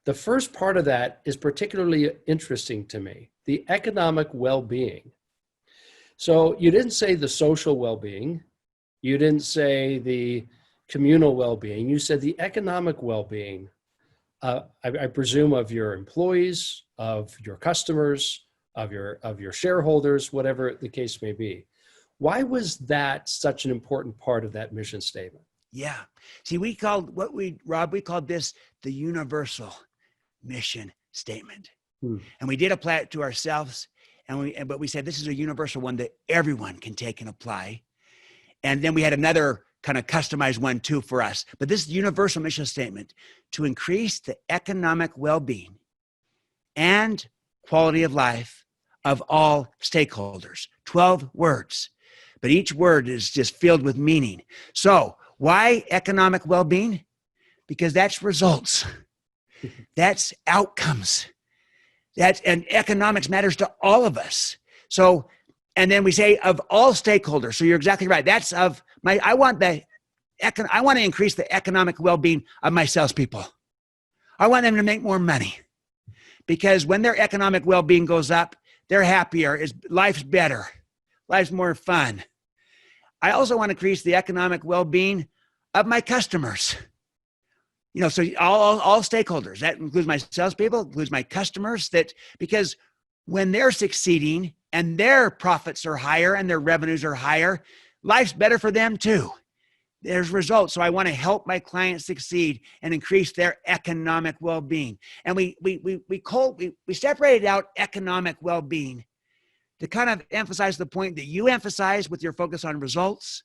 The first part of that is particularly interesting to me, the economic well-being. So you didn't say the social well-being, you didn't say the communal well-being, you said the economic well-being, I presume of your employees, of your customers, of your shareholders, whatever the case may be. Why was that such an important part of that mission statement? Yeah. See, Rob, we called this the universal mission statement. Hmm. And we did apply it to ourselves. But we said, this is a universal one that everyone can take and apply. And then we had another kind of customized one too for us. But this is the universal mission statement: to increase the economic well-being and quality of life of all stakeholders. 12 words, but each word is just filled with meaning. So why economic well-being? Because that's results. That's outcomes. And economics matters to all of us. So, and then we say of all stakeholders. So you're exactly right. That's I want to increase the economic well-being of my salespeople. I want them to make more money, because when their economic well-being goes up, they're happier. Life's better. Life's more fun. I also want to increase the economic well-being of my customers. So all stakeholders, that includes my salespeople, includes my customers, because when they're succeeding and their profits are higher and their revenues are higher, life's better for them too. There's results. So I want to help my clients succeed and increase their economic well-being. And we separated out economic well-being to kind of emphasize the point that you emphasize with your focus on results,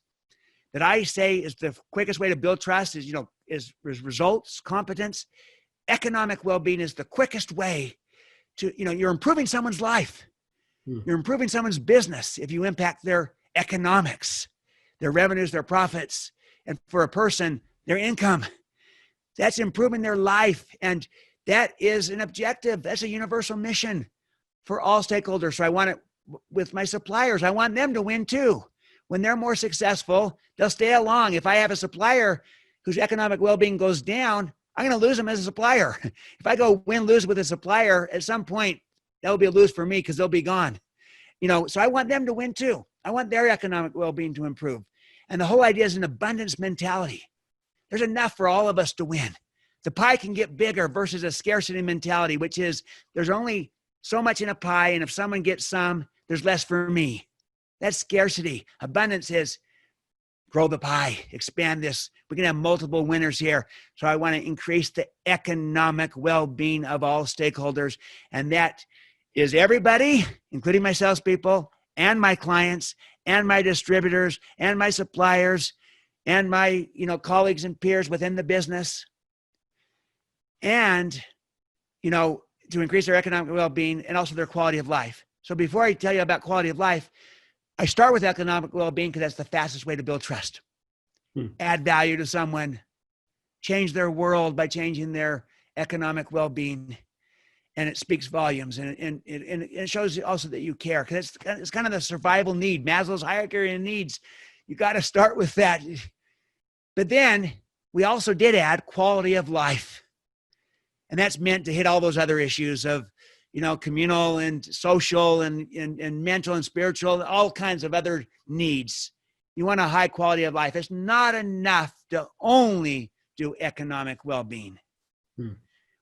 that I say is the quickest way to build trust is results, competence. Economic well-being is the quickest way to, you're improving someone's life. You're improving someone's business if you impact their economics, their revenues, their profits, and for a person, their income. That's improving their life. And that is an objective. That's a universal mission for all stakeholders. So I want it with my suppliers. I want them to win too. When they're more successful, they'll stay along. If I have a supplier whose economic well-being goes down, I'm going to lose them as a supplier. If I go win-lose with a supplier, at some point, that'll be a lose for me because they'll be gone. So I want them to win too. I want their economic well-being to improve. And the whole idea is an abundance mentality. There's enough for all of us to win. The pie can get bigger versus a scarcity mentality, which is there's only so much in a pie, and if someone gets some, there's less for me. That's scarcity. Abundance is grow the pie, expand this. We can have multiple winners here. So I want to increase the economic well-being of all stakeholders. And that is everybody, including my salespeople and my clients and my distributors and my suppliers and my colleagues and peers within the business. And, to increase their economic well-being and also their quality of life. So before I tell you about quality of life, I start with economic well-being because that's the fastest way to build trust. Add value to someone, change their world by changing their economic well-being. And it speaks volumes, and it shows also that you care, because it's kind of the survival need, Maslow's hierarchy of needs. You got to start with that. But then we also did add quality of life. And that's meant to hit all those other issues of communal and social and mental and spiritual, all kinds of other needs. You want a high quality of life. It's not enough to only do economic well-being.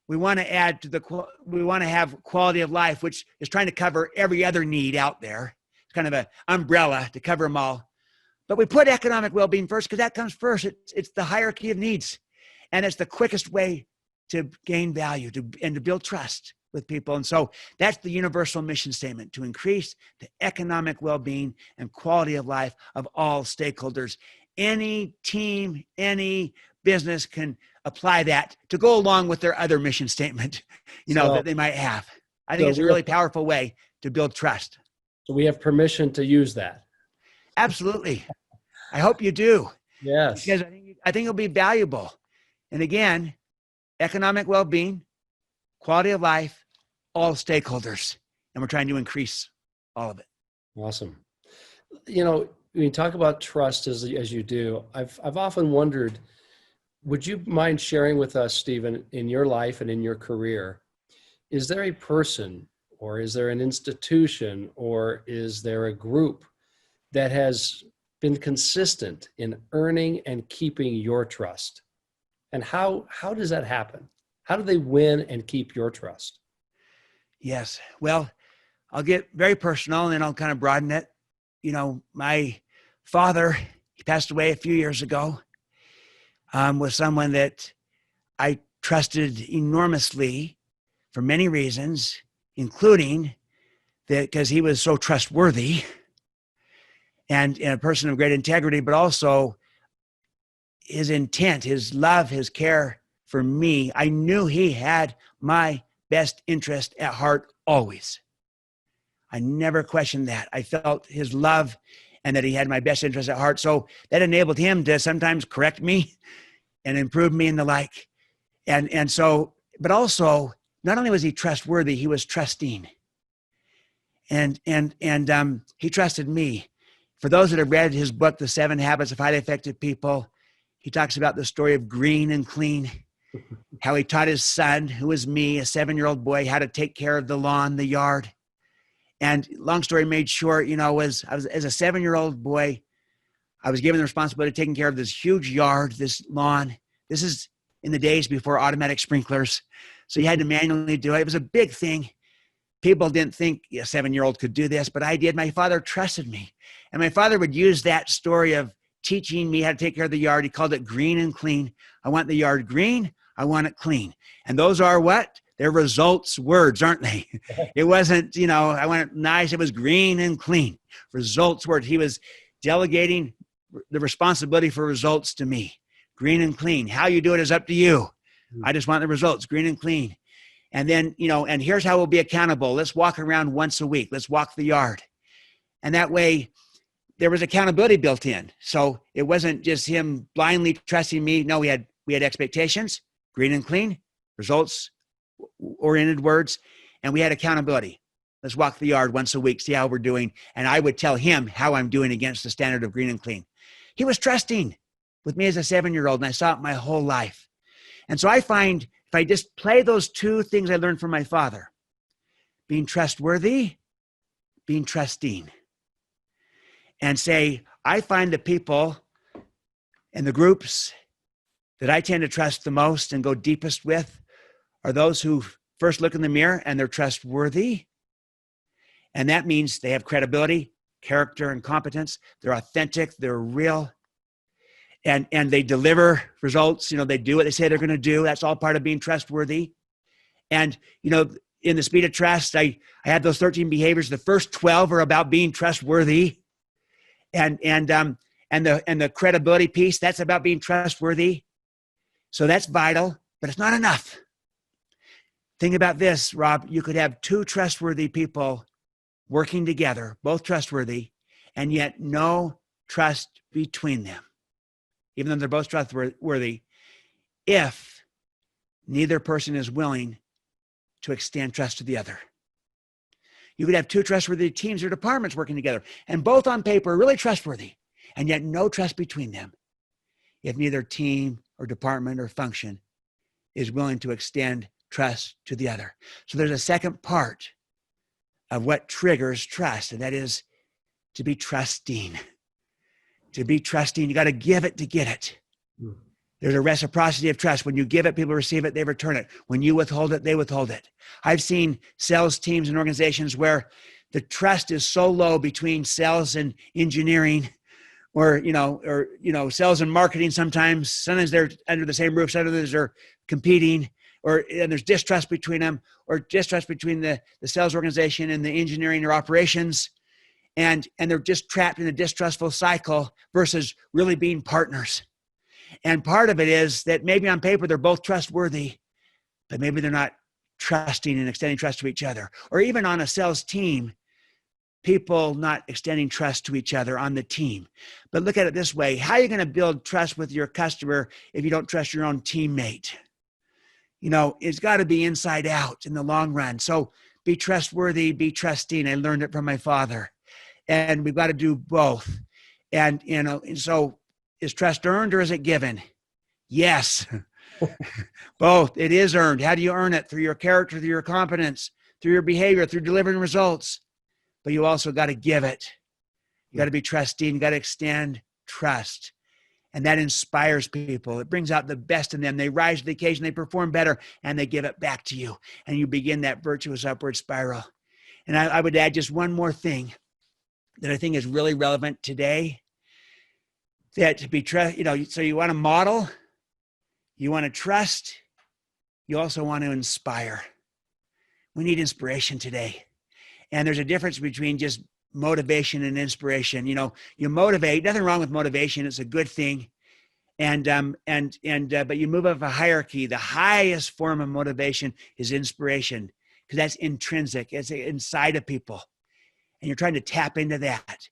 We want to add to we want to have quality of life, which is trying to cover every other need out there. It's kind of an umbrella to cover them all. But we put economic well-being first because that comes first. It's the hierarchy of needs. And it's the quickest way to gain value and to build trust with people. And so that's the universal mission statement: to increase the economic well-being and quality of life of all stakeholders. Any team, any business can apply that to go along with their other mission statement, that they might have. I think it's a really powerful way to build trust. So we have permission to use that. Absolutely. I hope you do. Yes. Because I think it'll be valuable. And again, economic well-being, quality of life, all stakeholders. And we're trying to increase all of it. Awesome. When you talk about trust as you do, I've often wondered, would you mind sharing with us, Stephen, in your life and in your career, is there a person or is there an institution or is there a group that has been consistent in earning and keeping your trust? And how does that happen? How do they win and keep your trust? Yes. Well, I'll get very personal and then I'll kind of broaden it. father, he passed away a few years ago, was someone that I trusted enormously for many reasons, including that because he was so trustworthy and a person of great integrity, but also his intent, his love, his care for me. I knew he had my best interest at heart always. I never questioned that. I felt his love and that he had my best interest at heart. So that enabled him to sometimes correct me and improve me and the like. And so, but also, not only was he trustworthy, he was trusting. And he trusted me. For those that have read his book, The 7 Habits of Highly Effective People, he talks about the story of green and clean, how he taught his son, who was me, a 7-year-old boy, how to take care of the lawn, the yard. And long story made short, I was as a 7-year-old boy, I was given the responsibility of taking care of this huge yard, this lawn. This is in the days before automatic sprinklers. So you had to manually do it. It was a big thing. People didn't think a 7-year-old could do this, but I did. My father trusted me. And my father would use that story of teaching me how to take care of the yard. He called it green and clean. I want the yard green. I want it clean. And those are what? They're results words, aren't they? It wasn't, I want it nice. It was green and clean. Results words. He was delegating the responsibility for results to me. Green and clean. How you do it is up to you. I just want the results, green and clean. And then, and here's how we'll be accountable. Let's walk around once a week. Let's walk the yard. And that way, there was accountability built in. So it wasn't just him blindly trusting me. No, we had expectations, green and clean, results-oriented words, and we had accountability. Let's walk the yard once a week, see how we're doing. And I would tell him how I'm doing against the standard of green and clean. He was trusting with me as a 7-year-old, and I saw it my whole life. And so I find if I just play those two things I learned from my father, being trustworthy, being trusting, and say, I find the people and the groups that I tend to trust the most and go deepest with are those who first look in the mirror and they're trustworthy. And that means they have credibility, character, and competence. They're authentic, they're real, and they deliver results. They do what they say they're going to do. That's all part of being trustworthy. And, in the speed of trust, I had those 13 behaviors. The first 12 are about being trustworthy. And the credibility piece, that's about being trustworthy. So that's vital, but it's not enough. Think about this, Rob. You could have two trustworthy people working together, both trustworthy, and yet no trust between them, even though they're both trustworthy, if neither person is willing to extend trust to the other. You could have two trustworthy teams or departments working together, and both on paper are really trustworthy, and yet no trust between them if neither team or department or function is willing to extend trust to the other. So there's a second part of what triggers trust, and that is to be trusting. To be trusting, you got to give it to get it. There's a reciprocity of trust. When you give it, people receive it, they return it. When you withhold it, they withhold it. I've seen sales teams and organizations where the trust is so low between sales and engineering, or sales and marketing. Sometimes they're under the same roof, sometimes they're competing, and there's distrust between them, or distrust between the sales organization and the engineering or operations. And they're just trapped in a distrustful cycle versus really being partners. And part of it is that maybe on paper they're both trustworthy, but maybe they're not trusting and extending trust to each other. Or even on a sales team, people not extending trust to each other on the team. But look at it this way. How are you going to build trust with your customer if you don't trust your own teammate? It's got to be inside out in the long run. So be trustworthy, be trusting. I learned it from my father. And we've got to do both. And so is trust earned or is it given? Yes. Both. It is earned. How do you earn it? Through your character, through your competence, through your behavior, through delivering results. But you also got to give it. You got to be trusting. You got to extend trust. And that inspires people. It brings out the best in them. They rise to the occasion. They perform better, and they give it back to you. And you begin that virtuous upward spiral. And I would add just one more thing that I think is really relevant today. that to be trust, so you want to model, you want to trust, you also want to inspire. We need inspiration today. And there's a difference between just motivation and inspiration. You motivate, nothing wrong with motivation. It's a good thing. But you move up a hierarchy. The highest form of motivation is inspiration, because that's intrinsic. It's inside of people. And you're trying to tap into that.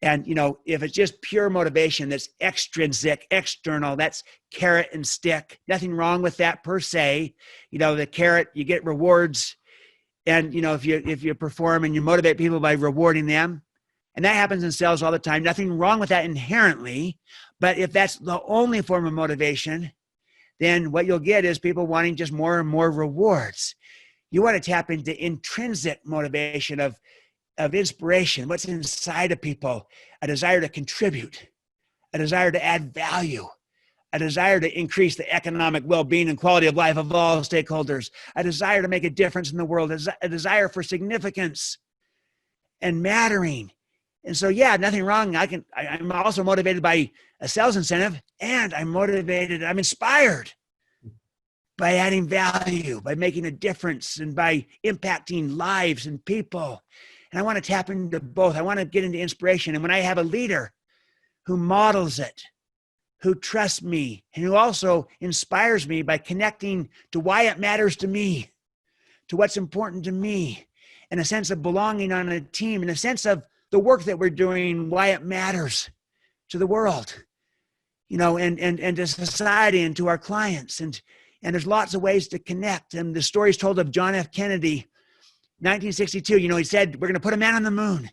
And, if it's just pure motivation, that's extrinsic, external, that's carrot and stick. Nothing wrong with that per se. The carrot, you get rewards. And, if you perform and you motivate people by rewarding them, and that happens in sales all the time, nothing wrong with that inherently. But if that's the only form of motivation, then what you'll get is people wanting just more and more rewards. You want to tap into intrinsic motivation of inspiration, what's inside of people, a desire to contribute, a desire to add value, a desire to increase the economic well-being and quality of life of all stakeholders, a desire to make a difference in the world, a desire for significance and mattering. And so, yeah, nothing wrong. I'm also motivated by a sales incentive, and I'm inspired by adding value, by making a difference, and by impacting lives and people. And I want to tap into both. I want to get into inspiration. And when I have a leader who models it, who trusts me, and who also inspires me by connecting to why it matters to me, to what's important to me, and a sense of belonging on a team, and a sense of the work that we're doing, why it matters to the world, and to society and to our clients. And there's lots of ways to connect. And the story's told of John F. Kennedy, 1962, he said, we're going to put a man on the moon.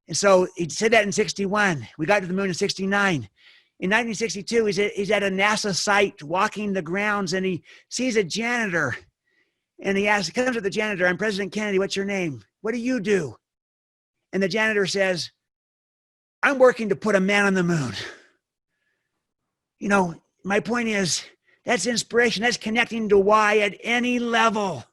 And so he said that in 61. We got to the moon in 69. In 1962, he's at a NASA site walking the grounds, and he sees a janitor. And he comes to the janitor, I'm President Kennedy, what's your name? What do you do? And the janitor says, I'm working to put a man on the moon. My point is, that's inspiration. That's connecting to why at any level.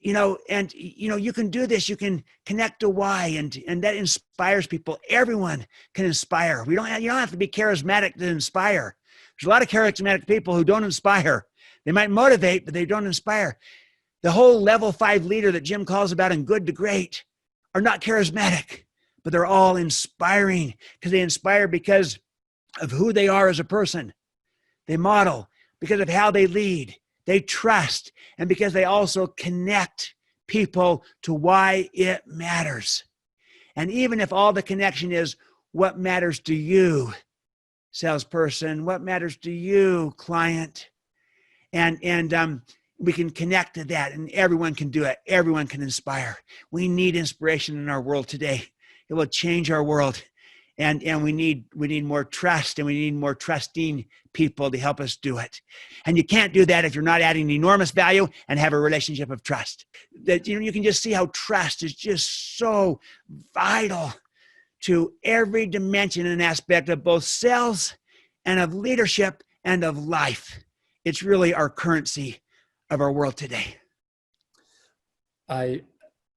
You can do this. You can connect to why, and that inspires people. Everyone can inspire. You don't have to be charismatic to inspire. There's a lot of charismatic people who don't inspire. They might motivate, but they don't inspire. The whole level 5 leader that Jim calls about in Good to Great are not charismatic, but they're all inspiring, because they inspire because of who they are as a person. They model because of how they lead. They trust, and because they also connect people to why it matters. And even if all the connection is what matters to you, salesperson, what matters to you, client, and we can connect to that, and everyone can do it. Everyone can inspire. We need inspiration in our world today. It will change our world. And we need more trust, and we need more trusting people to help us do it. And you can't do that if you're not adding enormous value and have a relationship of trust. That you can just see how trust is just so vital to every dimension and aspect of both sales and of leadership and of life. It's really our currency of our world today. I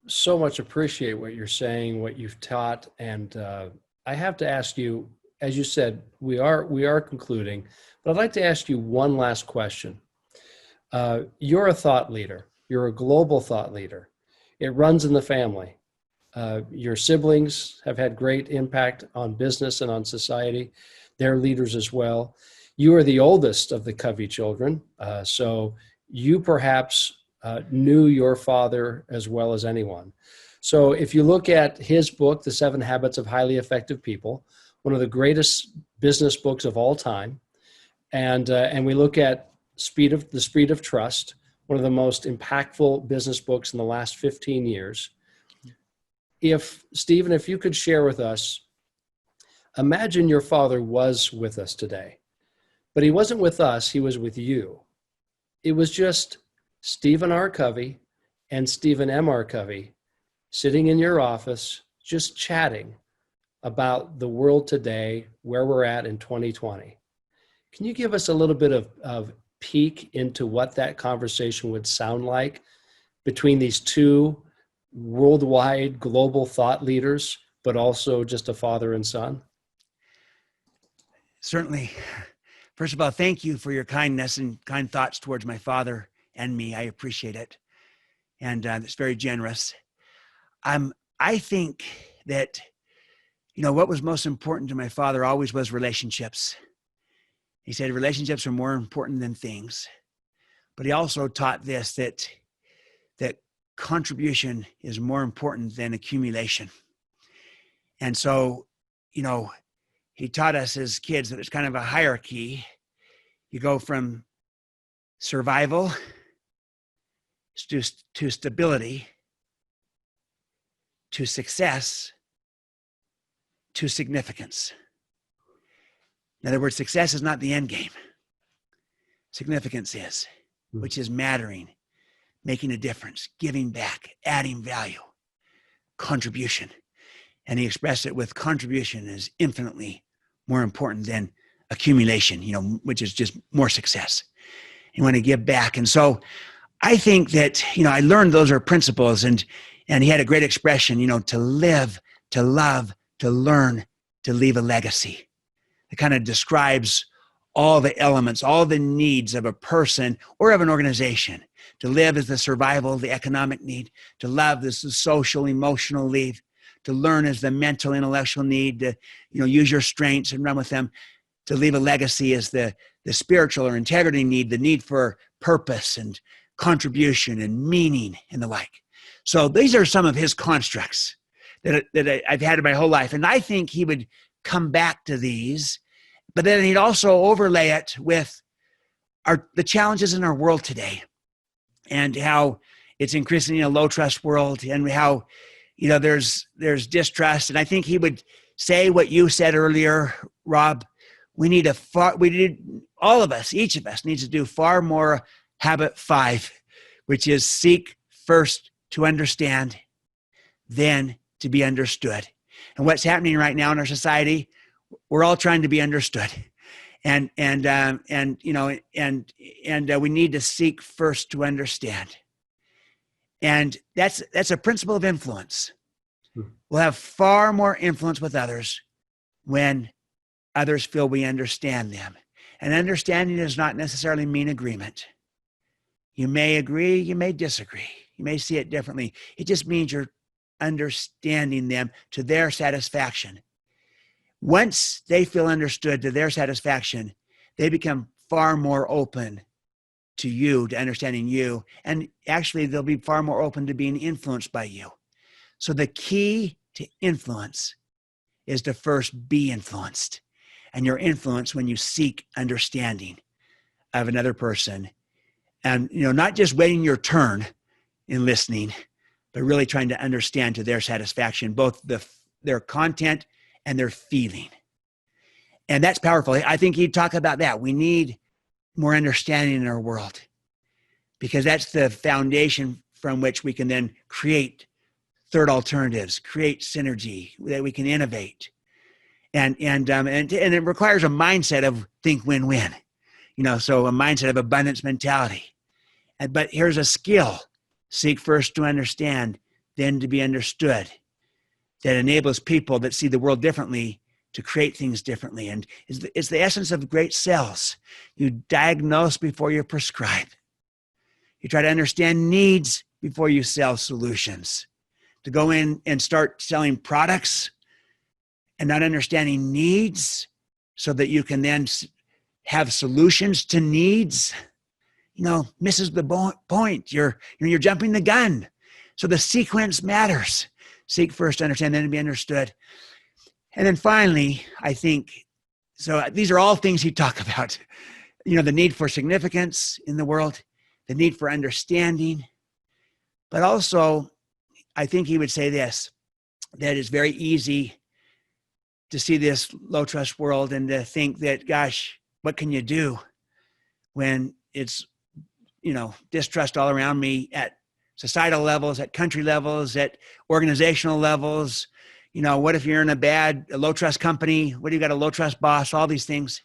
so much appreciate what you're saying, what you've taught, and I have to ask you, as you said, we are concluding, but I'd like to ask you one last question. You're a thought leader. You're a global thought leader. It runs in the family. Your siblings have had great impact on business and on society. They're leaders as well. You are the oldest of the Covey children, so you perhaps knew your father as well as anyone. So if you look at his book, The 7 Habits of Highly Effective People, one of the greatest business books of all time, and we look at The Speed of Trust, one of the most impactful business books in the last 15 years. Stephen, if you could share with us, imagine your father was with us today, but he wasn't with us, he was with you. It was just Stephen R. Covey and Stephen M.R. Covey sitting in your office, just chatting about the world today, where we're at in 2020. Can you give us a little bit of peek into what that conversation would sound like between these two worldwide global thought leaders, but also just a father and son? Certainly. First of all, thank you for your kindness and kind thoughts towards my father and me. I appreciate it. And it's very generous. I think that, what was most important to my father always was relationships. He said relationships are more important than things. But he also taught this, that contribution is more important than accumulation. And so, he taught us as kids that it's kind of a hierarchy. You go from survival to stability, to success, to significance. In other words, success is not the end game. Significance is, which is mattering, making a difference, giving back, adding value, contribution. And he expressed it with contribution is infinitely more important than accumulation, which is just more success. You want to give back. And so I think that, I learned those are principles, and he had a great expression, to live, to love, to learn, to leave a legacy. It kind of describes all the elements, all the needs of a person or of an organization. To live is the survival, the economic need. To love is the social, emotional need. To learn is the mental, intellectual need. To, use your strengths and run with them. To leave a legacy is the spiritual or integrity need, the need for purpose and contribution and meaning and the like. So these are some of his constructs that I've had in my whole life. And I think he would come back to these, but then he'd also overlay it with the challenges in our world today, and how it's increasingly a low trust world, and how, there's distrust. And I think he would say what you said earlier, Rob. All of us, each of us needs to do far more habit 5, which is seek first to understand, then to be understood. And what's happening right now in our society, we're all trying to be understood. And we need to seek first to understand. And that's a principle of influence. We'll have far more influence with others when others feel we understand them. And understanding does not necessarily mean agreement. You may agree, you may disagree, you may see it differently. It just means you're understanding them to their satisfaction. Once they feel understood to their satisfaction, they become far more open to you, to understanding you. And actually, they'll be far more open to being influenced by you. So the key to influence is to first be influenced. And you're influenced when you seek understanding of another person. And, not just waiting your turn in listening, but really trying to understand to their satisfaction, both their content and their feeling. And that's powerful. I think he'd talk about that. We need more understanding in our world, because that's the foundation from which we can then create third alternatives, create synergy, that we can innovate. And it requires a mindset of think win-win, so a mindset of abundance mentality. But here's a skill: seek first to understand, then to be understood. That enables people that see the world differently to create things differently. And it's the essence of great sales. You diagnose before you prescribe. You try to understand needs before you sell solutions. To go in and start selling products and not understanding needs so that you can then have solutions to needs, misses the point. You're jumping the gun. So the sequence matters. Seek first to understand, then to be understood. And then finally, I think, so these are all things he talked about, the need for significance in the world, the need for understanding, but also I think he would say this, that it's very easy to see this low trust world and to think that, gosh, what can you do when it's, distrust all around me at societal levels, at country levels, at organizational levels. What if you're in a low trust company? What do you got, a low trust boss? All these things.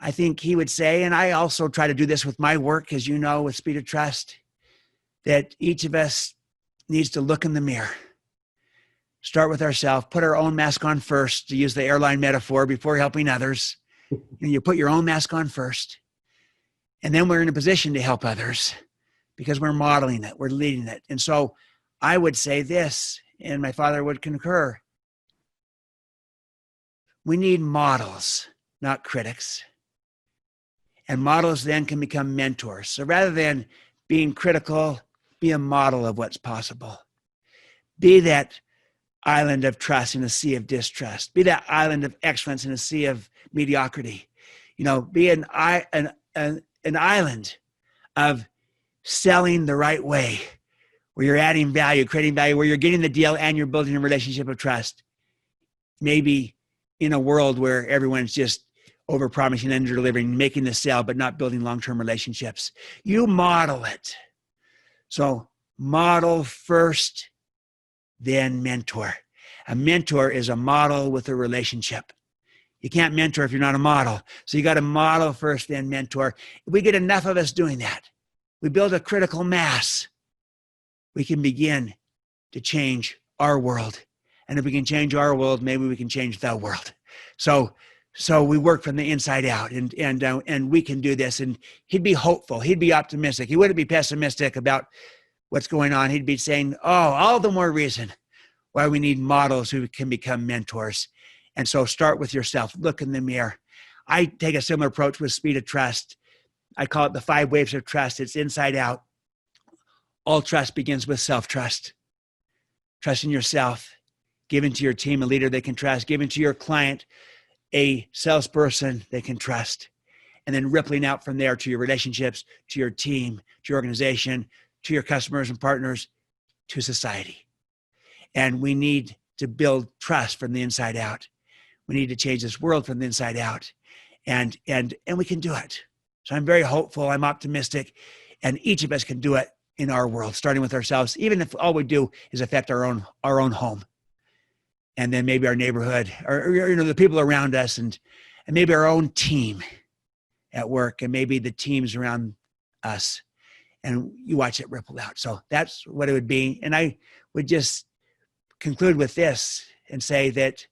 I think he would say, and I also try to do this with my work, as you know, with Speed of Trust, that each of us needs to look in the mirror, start with ourselves, put our own mask on first, to use the airline metaphor, before helping others. And you put your own mask on first. And then we're in a position to help others because we're modeling it, we're leading it. And so I would say this, and my father would concur. We need models, not critics. And models then can become mentors. So rather than being critical, be a model of what's possible. Be that island of trust in a sea of distrust. Be that island of excellence in a sea of mediocrity. Be an island of selling the right way, where you're adding value, creating value, where you're getting the deal and you're building a relationship of trust. Maybe in a world where everyone's just over-promising and under-delivering, making the sale, but not building long-term relationships. You model it. So model first, then mentor. A mentor is a model with a relationship. You can't mentor if you're not a model. So you got to model first, then mentor. If we get enough of us doing that, we build a critical mass, we can begin to change our world. And if we can change our world, maybe we can change the world. So we work from the inside out, and we can do this. And he'd be hopeful. He'd be optimistic. He wouldn't be pessimistic about what's going on. He'd be saying, all the more reason why we need models who can become mentors. And so start with yourself. Look in the mirror. I take a similar approach with Speed of Trust. I call it the 5 waves of trust. It's inside out. All trust begins with self-trust. Trust in yourself. Giving to your team a leader they can trust. Giving to your client a salesperson they can trust. And then rippling out from there to your relationships, to your team, to your organization, to your customers and partners, to society. And we need to build trust from the inside out. We need to change this world from the inside out. And we can do it. So I'm very hopeful. I'm optimistic. And each of us can do it in our world, starting with ourselves, even if all we do is affect our own home. And then maybe our neighborhood, or the people around us, and maybe our own team at work, and maybe the teams around us. And you watch it ripple out. So that's what it would be. And I would just conclude with this and say that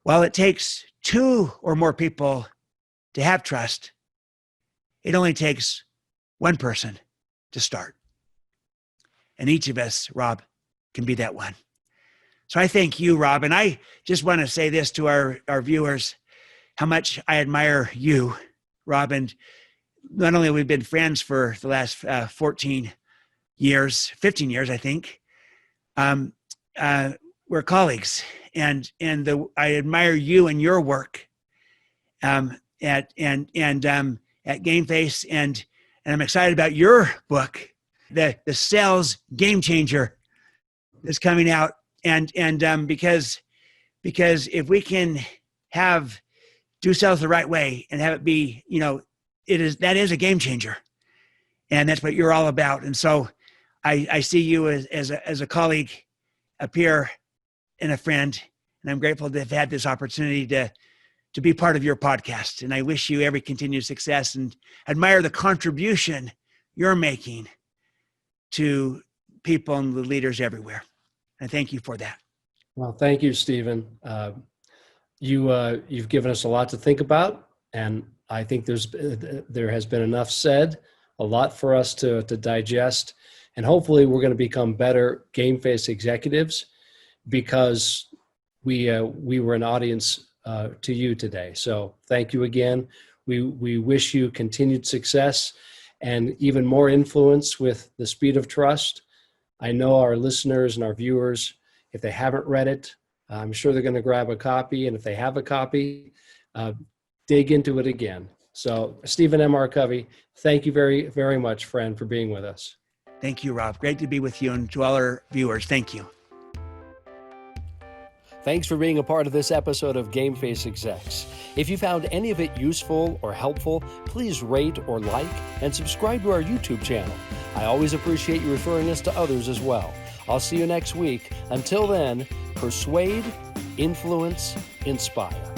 while it takes 2 or more people to have trust, it only takes 1 person to start. And each of us, Rob, can be that one. So I thank you, Rob. And I just want to say this to our viewers, how much I admire you, Rob. And not only have we been friends for the last 15 years, I think, we're colleagues. And I admire you and your work at GameFace. And I'm excited about your book, the Sales Game Changer, that's coming out. And because if we can do sales the right way and have it be, that is a game changer, and that's what you're all about. And so I see you as a colleague, a peer, and a friend, and I'm grateful to have had this opportunity to be part of your podcast. And I wish you every continued success and admire the contribution you're making to people and the leaders everywhere. And thank you for that. Well, thank you, Stephen. You've given us a lot to think about, and I think there has been enough said, a lot for us to digest, and hopefully we're going to become better GameFace executives because we were an audience to you today. So thank you again. We wish you continued success and even more influence with the Speed of Trust. I know our listeners and our viewers, if they haven't read it, I'm sure they're going to grab a copy. And if they have a copy, dig into it again. So Stephen M.R. Covey, thank you very, very much, friend, for being with us. Thank you, Rob. Great to be with you, and to all our viewers, thank you. Thanks for being a part of this episode of GameFace Execs. If you found any of it useful or helpful, please rate or like and subscribe to our YouTube channel. I always appreciate you referring us to others as well. I'll see you next week. Until then, persuade, influence, inspire.